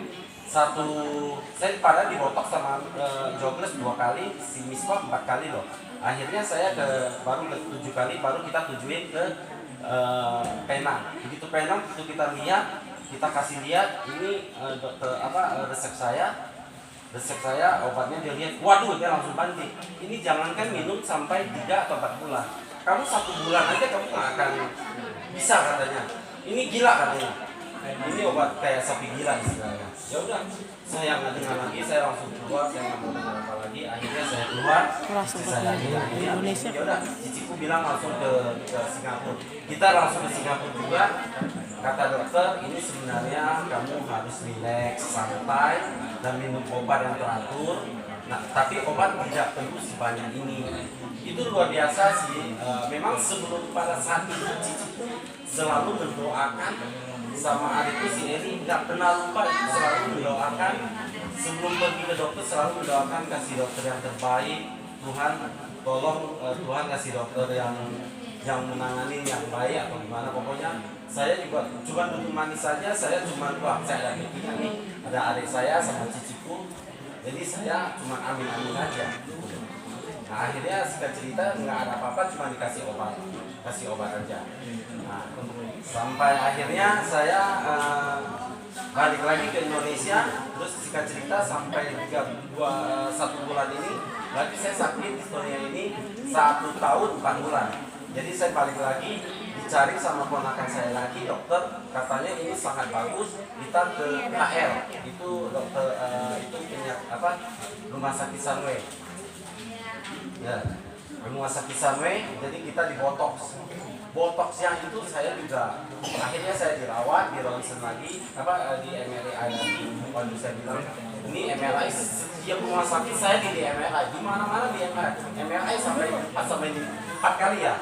saya pada dibotok sama Jogles 2 kali, si Misbah 4 kali loh. Akhirnya saya baru ke 7 kali, baru kita tujuin ke Penang. Begitu Penang, begitu kita lihat, kita kasih lihat ini resep saya obatnya, dia lihat, waduh, dia langsung banting. Ini jangankan minum sampai 3 atau 4 bulan. Kamu 1 bulan aja kamu nggak akan bisa katanya. Ini gila katanya. Ini obat kayak sapi gila istilahnya. Ya udah, saya nggak dengar lagi, saya langsung keluar, saya nggak mau dengar apa lagi. Akhirnya saya keluar, saya bilang ini ya udah, ciciku bilang langsung ke Singapura. Kita langsung ke Singapura juga. Kata dokter, ini sebenarnya kamu harus rileks, santai, dan minum obat yang teratur. Nah, tapi obat tidak perlu sebanyak ini. Itu luar biasa sih. Memang sebelum pada saat itu ciciku selalu mendoakan sama adikku si Eri, nggak pernah lupa, selalu mendoakan sebelum pergi ke dokter, selalu mendoakan kasih dokter yang terbaik. Tuhan tolong, Tuhan kasih dokter yang menangani yang baik atau gimana. Pokoknya saya juga cuma duduk manis saja, saya cuma saya ada pikiran nih, ada adik saya sama ciciku, jadi saya cuma amin-amin aja. Nah akhirnya singkat cerita nggak ada apa-apa, cuma dikasih obat aja. Nah, sampai akhirnya saya balik lagi ke Indonesia, terus singkat cerita sampai 1 bulan ini, lagi saya sakit distonia ini 1 tahun 4 bulan. Jadi saya balik lagi, dicari sama ponakan saya lagi, dokter katanya ini sangat bagus, kita ke KL, itu dokter itu punya apa, rumah sakit Sunway. Ya, rumah sakit Sunway, jadi kita di botox yang itu saya juga akhirnya saya dirawat, di ronsen lagi, di MRI lagi. Waduh saya bilang ini MRI setiap rumah sakit saya di MRI, di mana-mana di MRI sampai 4 kali ya,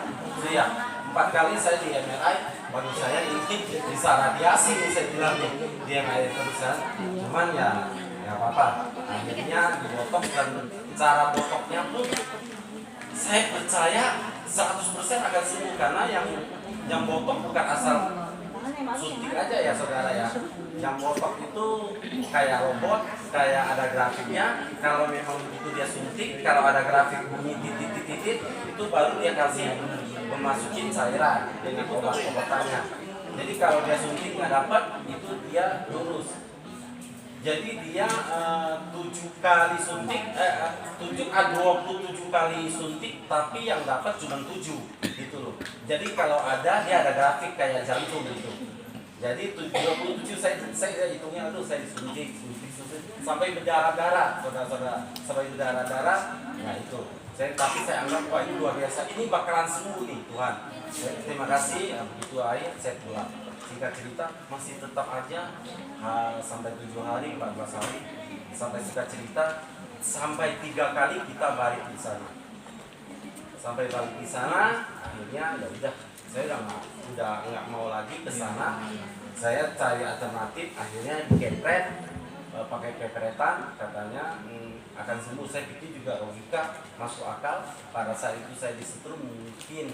iya 4 kali saya di MRI. Waduh saya ini bisa radiasi nih saya bilang di MRI terusan, cuman ya apa-apa. Akhirnya di botox dan cara botoxnya pun saya percaya 100% akan sembuh, karena yang botok bukan asal suntik aja ya saudara ya. Yang botok itu kayak robot, kayak ada grafiknya. Kalau memang itu dia suntik, kalau ada grafik bunyi titik-titik itu baru dia kasih memasukin cairan dengan obat-obatannya. Jadi kalau dia suntik nggak dapat, itu dia lurus. Jadi dia 7 kali suntik, 27 kali suntik, tapi yang dapat cuma 7 gitu loh. Jadi kalau ada, dia ada grafik kayak jantung gitu. Jadi 27 saya hitungnya, aduh saya suntik sampai berdarah-darah, saudara-saudara, sampai berdarah-darah. Nah itu, tapi saya anggap wah ini luar biasa, ini bakalan sembuh nih Tuhan. Terima kasih, begitu aja saya pulang. Singkat cerita masih tetap aja sampai 7 hari, 14 hari, sampai singkat cerita sampai 3 kali kita balik di sana. Sampai balik di sana, akhirnya ya udah, saya udah nggak mau lagi ke sana. Saya cari alternatif, akhirnya dikepret, pakai kepretan, katanya akan sembuh. Saya pikir juga logika masuk akal. Pada saat itu saya disetrum, mungkin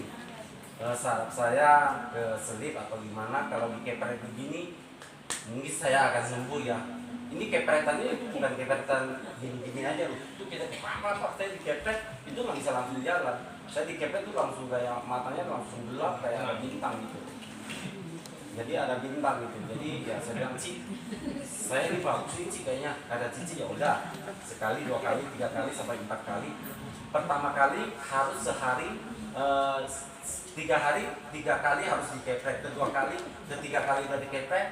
saraf saya keselip atau gimana, kalau dikepret begini mungkin saya akan sembuh ya. Ini kepretannya itu bukan kepretan gini-gini aja loh, itu kita apa saya dikepret itu nggak bisa langsung jalan. Saya dikepret itu langsung kayak matanya langsung gelap kayak ada bintang gitu, jadi ada bintang gitu. Jadi ya saya bilang Ci, saya ini bagus nih Ci, kayaknya ada Cici, ya udah sekali, 2 kali, 3 kali sampai 4 kali. Pertama kali harus sehari 3 kali harus dikepret, kedua kali, ketiga kali udah dikepret,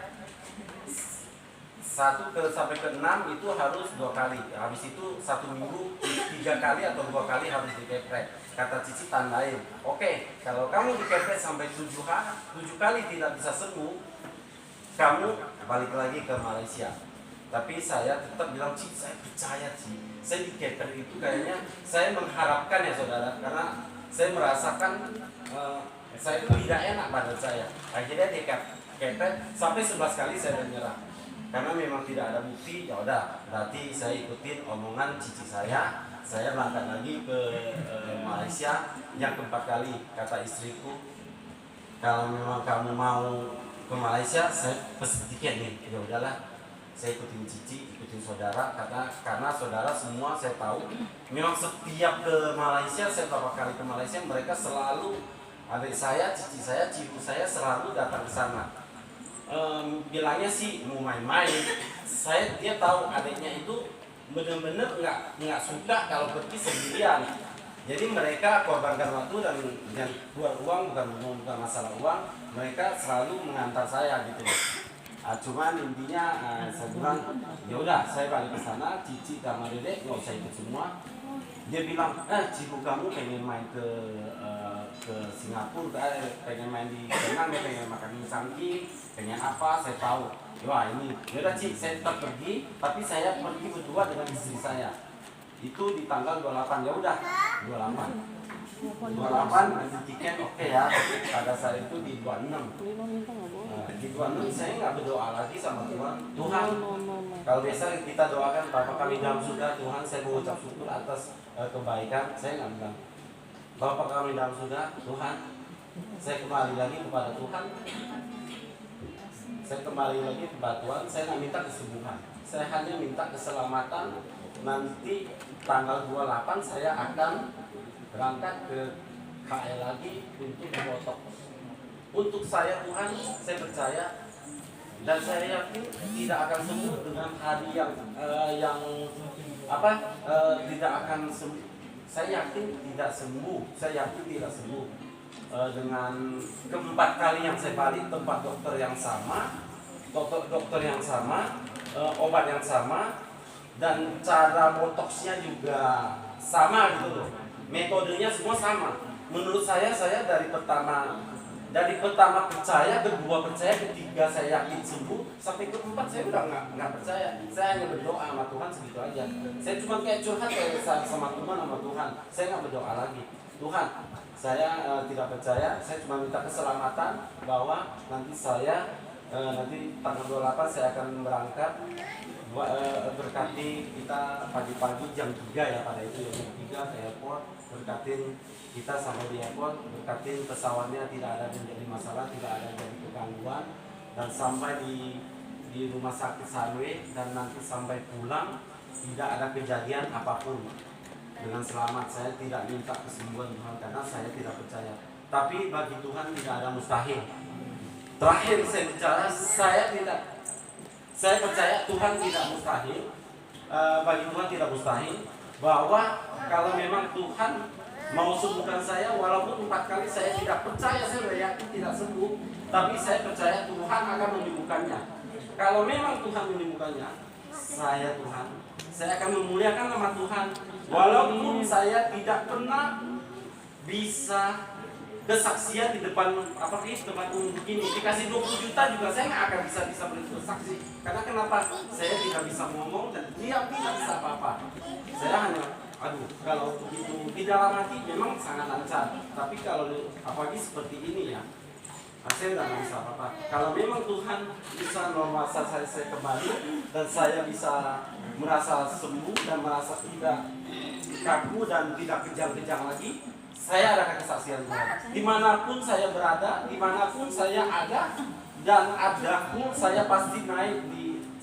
1 sampai ke 6 itu harus 2 kali. Habis itu 1 minggu 3 kali atau 2 kali harus dikepret. Kata Cici tandain, oke, kalau kamu dikepret sampai 7 kali tidak bisa sembuh, kamu balik lagi ke Malaysia. Tapi saya tetap bilang, Ci, saya percaya Ci, saya dikepret itu kayaknya saya mengharapkan ya saudara, karena saya merasakan saya itu tidak enak badan saya. Akhirnya dikepret sampai 11 kali saya menyerah. Karena memang tidak ada bukti, ya udah, berarti saya ikutin omongan Cici saya berangkat lagi ke Malaysia. Yang keempat kali kata istriku, kalau memang kamu mau ke Malaysia, saya pesen tiket nih. Ya udahlah, saya ikutin Cici, ikutin saudara, karena saudara semua saya tahu. Memang setiap ke Malaysia, saya beberapa kali ke Malaysia, mereka selalu, adik saya, cici saya, cipu saya selalu datang ke sana. Bilangnya sih mau main-main. Dia tahu adiknya itu benar-benar nggak suka kalau pergi sendirian. Jadi mereka korbankan waktu dan keluar uang, bukan masalah uang. Mereka selalu mengantar saya gitu. Cuman intinya saya bilang ya udah, saya balik ke sana, Cici sama Dedek nggak usah ikut semua. Dia bilang, Ciku kamu pengen main ke Singapura, pengen main di Penang, pengen makan mie sangki, pengen apa, saya tahu. Wah ini, yaudah Ci, saya tetap pergi, tapi saya pergi berdua dengan istri saya. Itu di tanggal 28, ya udah, 28 nanti tiket oke ya. Pada saat itu di 26. Di 26 saya nggak berdoa lagi sama Tuhan. Tuhan, kalau biasa kita doakan Bapa kami dalam surga, Tuhan saya mengucap syukur atas kebaikan. Saya nggak bilang Bapa kami dalam surga, Tuhan saya kembali lagi kepada Tuhan. Saya kembali lagi kepada Tuhan. Saya nggak minta kesembuhan, saya hanya minta keselamatan. Nanti tanggal 28 saya akan berangkat ke KL lagi untuk memotong. Untuk saya Tuhan, saya percaya dan saya yakin tidak akan sembuh dengan hari tidak akan sembuh. Saya yakin tidak sembuh. Dengan keempat kali yang saya balik tempat dokter yang sama, obat yang sama, dan cara botoksnya juga sama gitu loh. Metodenya semua sama. Menurut saya dari pertama percaya, kedua percaya, ketiga saya yakin sembuh, sampai keempat saya udah nggak percaya. Saya hanya berdoa sama Tuhan segitu aja. Saya cuma kayak curhat kayak sama teman sama Tuhan. Saya nggak berdoa lagi. Tuhan, saya tidak percaya. Saya cuma minta keselamatan bahwa nanti tanggal 28 saya akan berangkat. Berkati kita pagi-pagi jam 3 ya pada itu jam 3 ke airport, berkatin kita sampai di airport, berkatin pesawatnya tidak ada yang jadi masalah, tidak ada yang jadi kegangguan, dan sampai di rumah sakit Sunway, dan nanti sampai pulang tidak ada kejadian apapun dengan selamat. Saya tidak minta kesembuhan Tuhan karena saya tidak percaya, tapi bagi Tuhan tidak ada mustahil. Terakhir saya bicara, saya percaya Tuhan tidak mustahil. Bagi Tuhan tidak mustahil bahwa kalau memang Tuhan mau sembuhkan saya, walaupun 4 kali saya tidak percaya, saya sudah yakin tidak sembuh, tapi saya percaya Tuhan akan menyembuhkannya. Kalau memang Tuhan menyembuhkannya, saya akan memuliakan nama Tuhan, walaupun saya tidak pernah bisa kesaksian di depan tempat umum begini. Dikasih 20 juta juga saya nggak akan bisa bersaksi. Karena kenapa? Saya tidak bisa ngomong dan dia tidak bisa apa-apa. Saya hanya kalau begitu di dalam hati memang sangat lancar. Tapi kalau apalagi seperti ini ya, saya nggak bisa apa-apa. Kalau memang Tuhan bisa memaksa saya kembali dan saya bisa merasa sembuh dan merasa tidak kaku dan tidak kejang-kejang lagi, saya ada kesaksian Tuhan. Dimanapun saya berada, dimanapun saya ada, dan pun saya pasti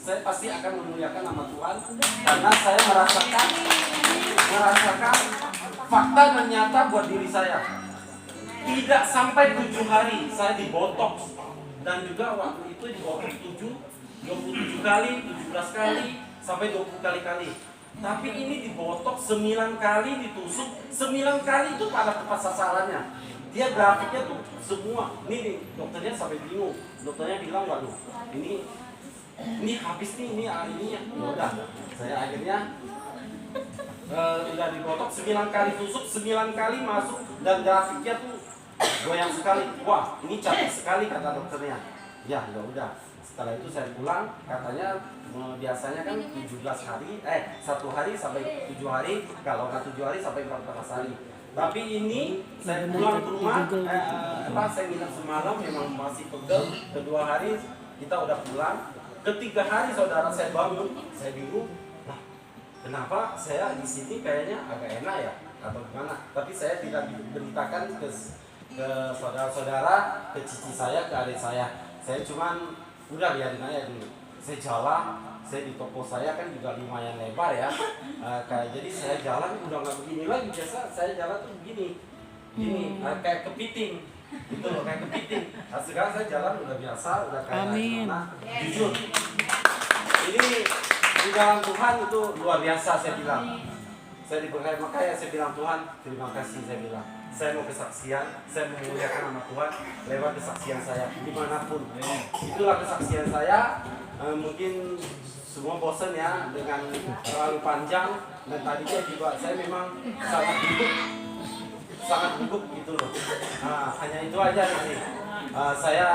saya pasti akan memuliakan nama Tuhan, karena saya merasakan fakta dan nyata buat diri saya. Tidak sampai 7 hari saya dibotoks, dan juga waktu itu dibotoks 27 kali, 17 kali, sampai 20 kali. Tapi ini dibotok 9 kali, ditusuk 9 kali itu pada tepat sasarannya. Dia grafiknya tuh semua. Ini dokternya sampai bingung. Dokternya bilang, waduh, ini habis nih, ini ya udah. Saya akhirnya udah dibotok 9 kali tusuk, 9 kali masuk, dan grafiknya tuh goyang sekali. Wah, ini cantik sekali kata dokternya. Ya udah. Setelah itu saya pulang, katanya biasanya kan 17 hari, 1 hari sampai 7 hari, kalau nggak 7 hari sampai 14 hari. Tapi ini saya pulang ke rumah, saya nginep semalam memang masih pegel. Kedua hari kita udah pulang. Ketiga hari saudara saya bangun, saya bingung, kenapa saya di sini kayaknya agak enak ya atau gimana? Tapi saya tidak diberitakan ke saudara-saudara, ke cici saya, ke adik saya. Saya cuman udah biarin aja dulu. Saya jalan, saya di toko saya kan juga lumayan lebar ya. Jadi saya jalan udah nggak begini lagi. Biasa saya jalan tuh begini, kayak kepiting, gitu loh, kayak kepiting. Sekarang saya jalan udah biasa, udah kayak gimana? Jujur, ini di dalam Tuhan itu luar biasa saya bilang. Saya diberkati, makanya saya bilang Tuhan terima kasih, saya bilang. Saya mau kesaksian, saya memuliakan nama Tuhan lewat kesaksian saya dimanapun. Itulah kesaksian saya. Mungkin semua bosan ya dengan terlalu panjang, dan tadinya juga saya memang sangat gugup gitu loh. Hanya itu aja nanti. Saya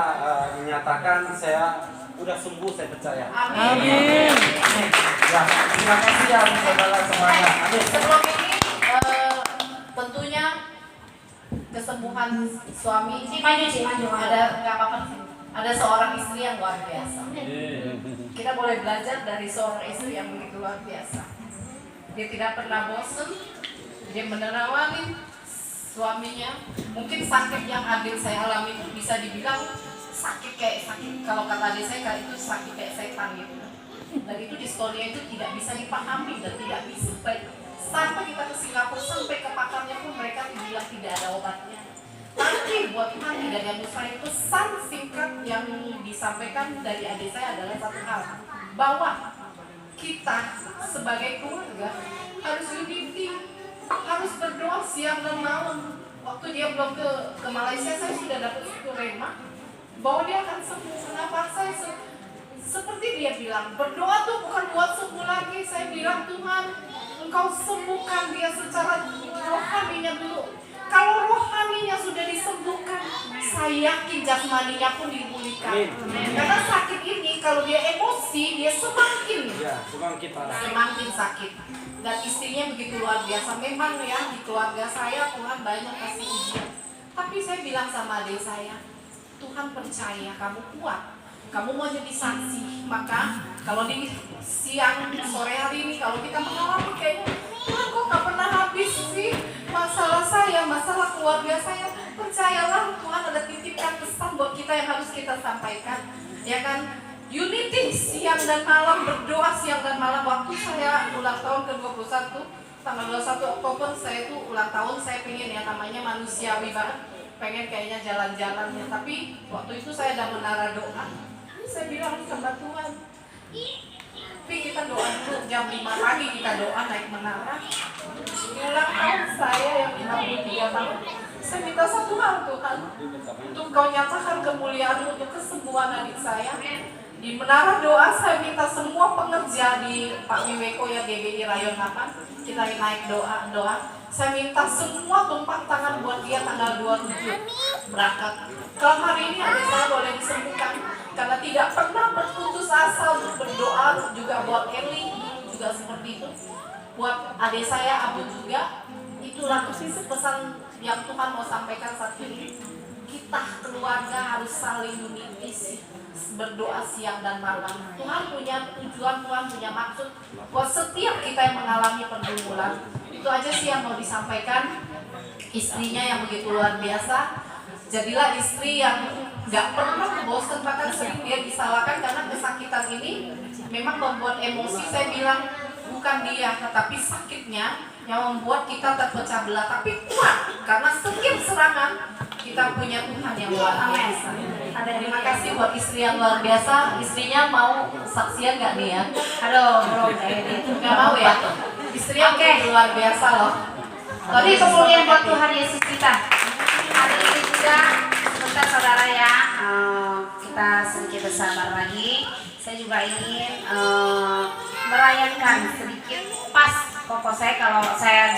menyatakan saya udah sembuh, saya percaya. Amin. Ya, terima kasih ya saudara semuanya. Amin. Sebelum ini tentunya kesembuhan suami ini maju ada nggak apa-apa sih. Ada seorang istri yang luar biasa. Kita boleh belajar dari seorang istri yang begitu luar biasa. Dia tidak pernah bosan. Dia menerawani suaminya. Mungkin sakit yang adik saya alami itu bisa dibilang sakit kalau kata adik saya itu sakit kayak setan gitu. Dan itu distonia itu tidak bisa dipahami dan tidak bisa Sampai kita ke Singapura, sampai ke pakarnya pun mereka bilang tidak ada obatnya. Tapi buat Tuhan tidak ada mustahil. Pesan singkat yang disampaikan dari adik saya adalah satu hal, bahwa kita sebagai keluarga harus unity, harus berdoa siang dan malam. Waktu dia belum ke Malaysia, saya sudah dapat suku rema bahwa dia akan sembuh. Kenapa saya seperti dia bilang, berdoa tuh bukan buat sembuh lagi. Saya bilang, Tuhan, Engkau sembuhkan dia secara rohaninya dulu. Kalau rohaninya sudah disembuhkan, saya yakin jasmaninya pun dipulihkan. Karena sakit ini, kalau dia emosi, dia semakin sakit. Dan istrinya begitu luar biasa. Memang ya, di keluarga saya Tuhan banyak kasih ujian. Tapi saya bilang sama adik saya, Tuhan percaya kamu kuat. Kamu mau jadi saksi. Maka kalau di siang sore hari ini, kalau kita mengalami kayaknya, Tuhan kok gak pernah habis sih masalah saya, masalah keluarga saya. Percayalah, Tuhan ada titipkan pesan buat kita yang harus kita sampaikan. Ya kan? Unity siang dan malam, berdoa siang dan malam. Waktu saya ulang tahun ke-21, tanggal 21 Oktober, saya tuh ulang tahun, saya pengen ya namanya manusiawi banget, pengen kayaknya jalan-jalan ya. Tapi waktu itu saya ada menara doa. Saya bilang sama Tuhan, tapi kita doa dulu, jam 5 pagi kita doa naik menara. Ulang tahun saya yang 53 tahun. Saya minta satu hal Tuhan, untuk Kau nyatakan kemuliaan untuk kesembuhan adik saya. Di menara doa saya minta semua pengerja di Pak Wiweko ya GBI Rayon 8, kita naik doa. Saya minta semua tumpang tangan buat dia tanggal 27 berangkat. Kalau hari ini adik saya boleh disembuhkan, karena tidak pernah berputus asa untuk berdoa. Juga buat Eli juga seperti itu, buat adik saya Abu juga. Itulah pesan yang Tuhan mau sampaikan saat ini. Kita keluarga harus saling unity, berdoa siang dan malam. Tuhan punya tujuan, Tuhan punya maksud buat setiap kita yang mengalami pergumulan. Itu aja sih yang mau disampaikan. Istrinya yang begitu luar biasa. Jadilah istri yang gak pernah bosan, bahkan sering dia disalahkan karena kesakitan ini memang membuat emosi. Saya bilang bukan dia, tetapi sakitnya yang membuat kita terpecah belah. Tapi kuat, karena setiap serangan kita punya Tuhan yang luar biasa. Terima kasih buat istri yang luar biasa. Istrinya mau saksian gak nih ya? Aduh, bro, itu Gak mau ya? Istrinya luar biasa loh. Tapi kemuliaan buat Tuhan Yesus kita. Hari ini juga sebentar saudara ya, kita sedikit bersabar lagi. Saya juga ingin merayakan sedikit pas koko saya. Kalau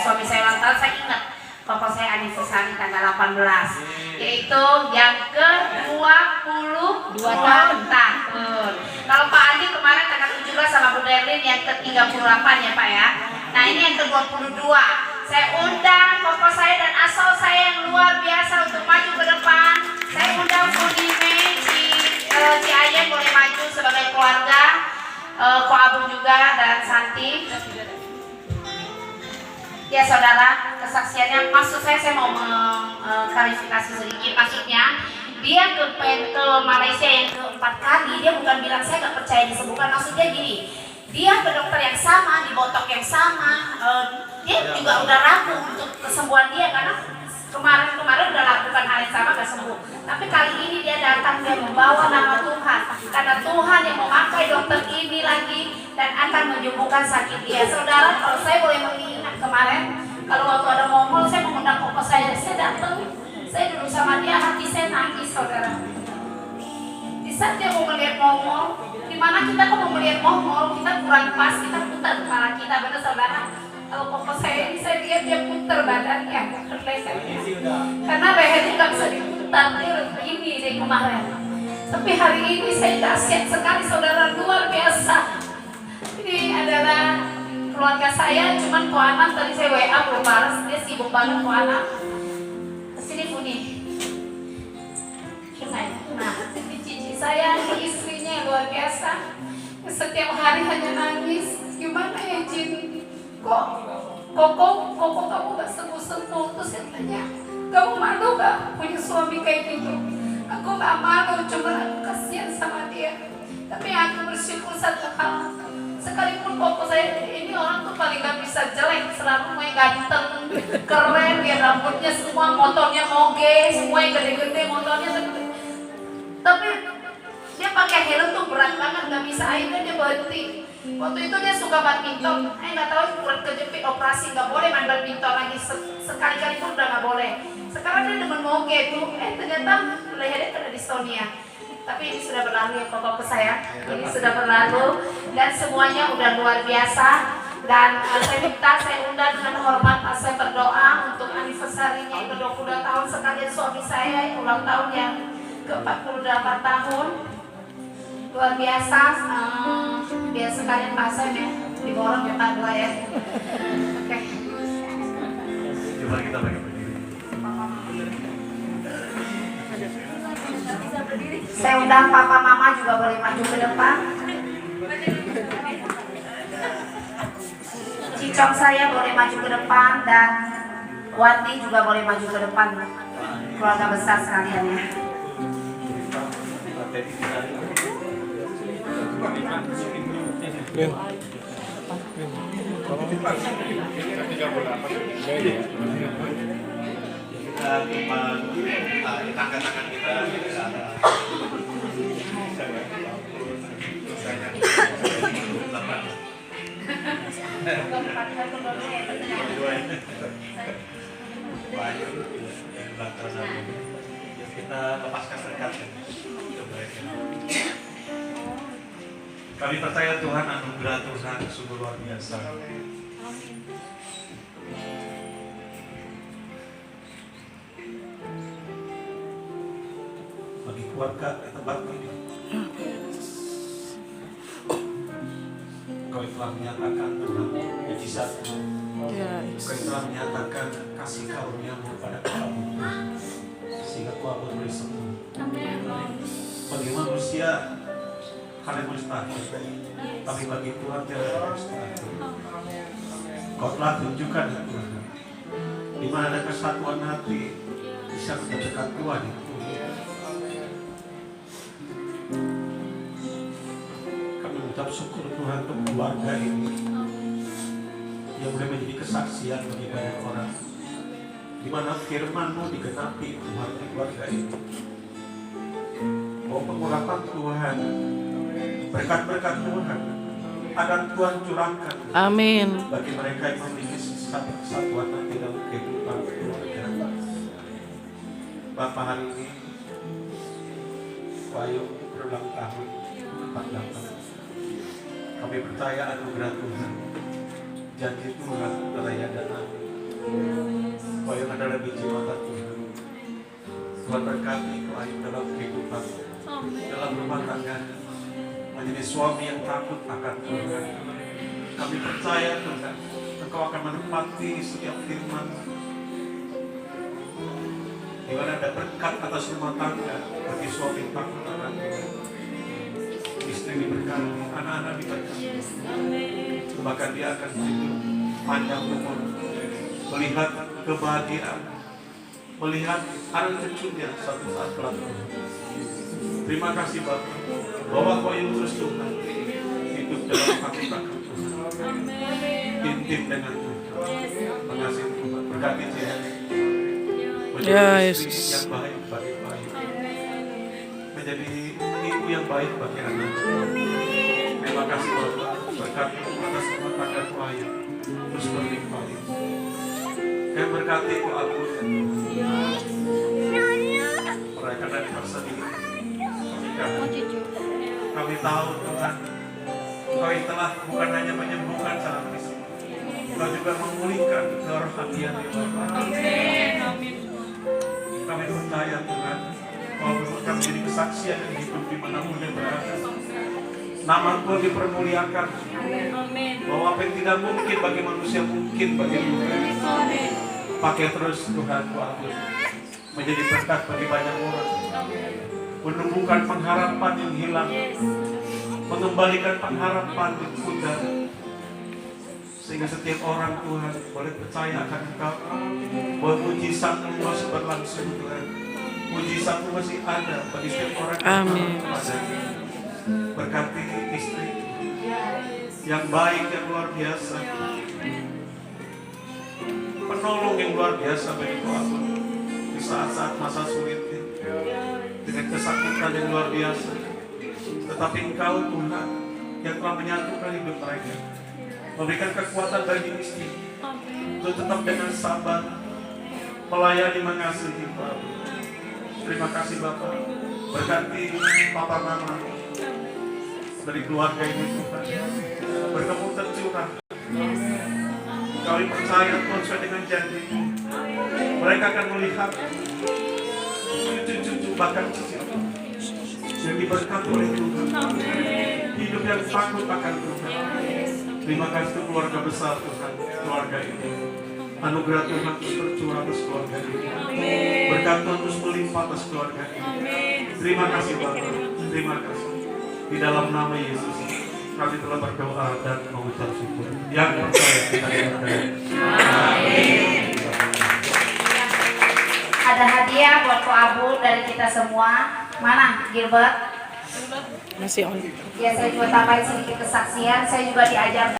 suami saya ulang tahun, saya ingat koko saya anniversary tanggal 18, yaitu yang ke-22 tahun. Kalau Pak Andi kemarin tanggal 17 sama Bu Derlin yang ke-38 ya Pak ya. Nah ini yang ke-22. Saya undang koko saya dan asal saya yang luar biasa untuk maju ke depan. Saya undang Bu Dime, Ci Ayen boleh maju sebagai keluarga, Ko Abu juga dan Santi. Ya saudara, kesaksiannya, maksud saya mau mengklarifikasi sedikit. Maksudnya dia ke Malaysia yang keempat kali, dia bukan bilang saya gak percaya disembuhkan. Maksudnya gini, dia ke dokter yang sama, di botok yang sama, dia juga udah ragu untuk kesembuhan dia karena kemarin udah lakukan hal yang sama gak sembuh. Tapi kali ini dia datang, dia membawa nama Tuhan, karena Tuhan yang memakai dokter ini lagi dan akan menyembuhkan sakit dia. Saudara, kalau saya boleh mengingat kemarin, kalau waktu ada momol, saya mengundang koko saya datang, saya duduk sama dia, hati saya nangis saudara. Di saat dia mau melihat momol, dimana kita kok mau melihat momol, kita kurang pas, kita putar kepala kita, benar saudara. Kalau koko saya ini, saya lihat dia putar badannya, putar lehernya, karena lehernya nggak bisa diputar, dia ini dari kemarin. Tapi hari ini saya dahsyat sekali saudara, luar biasa. Ini adalah keluarga saya, cuman Ko Anam tadi saya WA belum balas, dia sibuk banget Ko Anam. Kesini Buni. Nah, ini cici saya, ini istrinya yang luar biasa. Setiap hari hanya nangis. Gimana ya Jin? Koko kamu gak sembuh-sembuh. Terus saya tanya, kamu malu gak punya suami kayak gitu? Aku gak malu, cuma aku kasihan sama dia. Tapi aku bersyukur satu hal, sekalipun koko saya ini orang tuh paling gak bisa jelek, selalu ganteng, keren, dia rambutnya semua, motornya moge, semua yang gede-gede, motornya gede. Tapi dia pakai helm tuh berat banget, nggak bisa, akhirnya dia berhenti. Waktu itu dia suka badminton, nggak tahu kulit kejepit operasi, nggak boleh main badminton lagi, sekali-kali pun udah nggak boleh. Sekarang dia demen moge tuh, ternyata lehernya kena dystonia. Tapi ini sudah berlalu ya Bapak saya, ini sudah berlalu dan semuanya udah luar biasa. Dan saya minta, saya undang dengan hormat, saya berdoa untuk anniversary-nya itu 22 tahun sekalian suami saya ulang tahun yang ke-48 tahun. Luar biasa, biar sekalian Pak Sam ya, diborong ya Pak Dua ya. Oke. Coba kita bagi berdiri. Saya undang papa mama juga boleh maju ke depan. Cicong saya boleh maju ke depan dan Wati juga boleh maju ke depan. Keluarga besar sekalian ya. Lin. Kita cuma tangan-tangan kita kita lepaskan sekat. Kami percaya Tuhan, anugerah Tuhan sungguh luar biasa. Bagi keluarga di tempat ini, Kau telah menyatakan Tuhan mujizat, Kau telah menyatakan kasih karunia-Mu pada kami, sehingga Tuhan boleh sembuh. Bagi manusia hal yang mustahil, tapi bagi Tuhan tidak ada mustahil. Kau telah tunjukkan ya Tuhan, di mana ada kesatuan hati bisa mendekat Tuhan itu. Kami mengucap syukur Tuhan untuk keluarga ini yang boleh menjadi kesaksian bagi banyak orang, di mana firman-Mu digenapi Tuhan di keluarga ini. Oh, pengurapan Tuhan, berkat-berkat Tuhan akan Tuhan curahkan. Amin. Bagi mereka yang memiliki satu kesatuan nanti dalam kehidupan keluarga. Bapak, hari ini Bayu berulang tahun 48. Kami percaya anugerah Tuhan, janji Tuhan adalah ya dan amin. Bayu adalah biji mata Tuhan. Tuhan berkati Bayu dalam kehidupan, dalam rumah tangga, menjadi suami yang takut akan Tuhan. Kami percaya Tuhan, Engkau akan menepati setiap firman, di mana ada berkat atas rumah tangga bagi suami yang takut akan Tuhan. Istri diberkati, anak-anak diberkati, bahkan dia akan hidup panjang umur, melihat kebahagiaan, melihat anak cucunya suatu saat kelak. Terima kasih Bapak, bahwa Kau yang terus Tuhan hidup dalam hakikat Tuhan, intim dengan Tuhan. Terima kasih Tuhan, berkati dia menjadi istri yang baik bagi Bayu, menjadi ibu yang baik bagi anak. Terima kasih Bapak, berkati atas rumah tangga Bayu, terus berlimpah. Kami berkati Kau ampun mereka dari masa ini. Kami tahu Tuhan, Kau telah bukan hanya menyembuhkan secara fisik, Kau juga memulihkan kerohanian di Bapak. Kami percaya Tuhan, Kau akan menjadi kesaksian yang hidup di manapun yang berada. Nama Kau dipermuliakan, bahwa apa yang tidak mungkin bagi manusia mungkin bagi Tuhan. Pakai terus Tuhan, Tuhan menjadi berkat bagi banyak orang, menumbuhkan pengharapan yang hilang, mengembalikan pengharapan yang pudar, sehingga setiap orang Tuhan boleh percaya akan Engkau, bahwa mujizat-Mu masih berlangsung Tuhan, mujizat-Mu masih ada bagi setiap orang. Amin. Berkati istri yang baik, yang luar biasa, penolong yang luar biasa bagi Tuhan di saat-saat masa sulit ini, dengan kesakitan yang luar biasa. Tetapi Engkau Tuhan yang telah menyatukan hidup mereka, memberikan kekuatan bagi istri untuk tetap dengan sabar melayani, mengasihi Tuhan. Terima kasih Bapak, berkati Papa Mama dari keluarga ini Tuhan, bertemu tercurah. Kami percaya Tuhan sesuai dengan janji, mereka akan melihat cucu-cucu bahkan cucu yang diberkati oleh Tuhan, hidup yang takut akan Tuhan. Terima kasih untuk keluarga besar Tuhan, keluarga ini. Anugerah Tuhan terus bercurah atas keluarga ini. Berkat Tuhan terus melimpah atas keluarga ini. Terima kasih Bapak, terima kasih. Di dalam nama Yesus kami telah berdoa dan mengucap syukur. Yang percaya kita berdoa. Ada hadiah buat Ko Abu dari kita semua. Mana Gilbert? Masih on. Ya, saya juga tambahin sedikit kesaksian. Saya juga diajar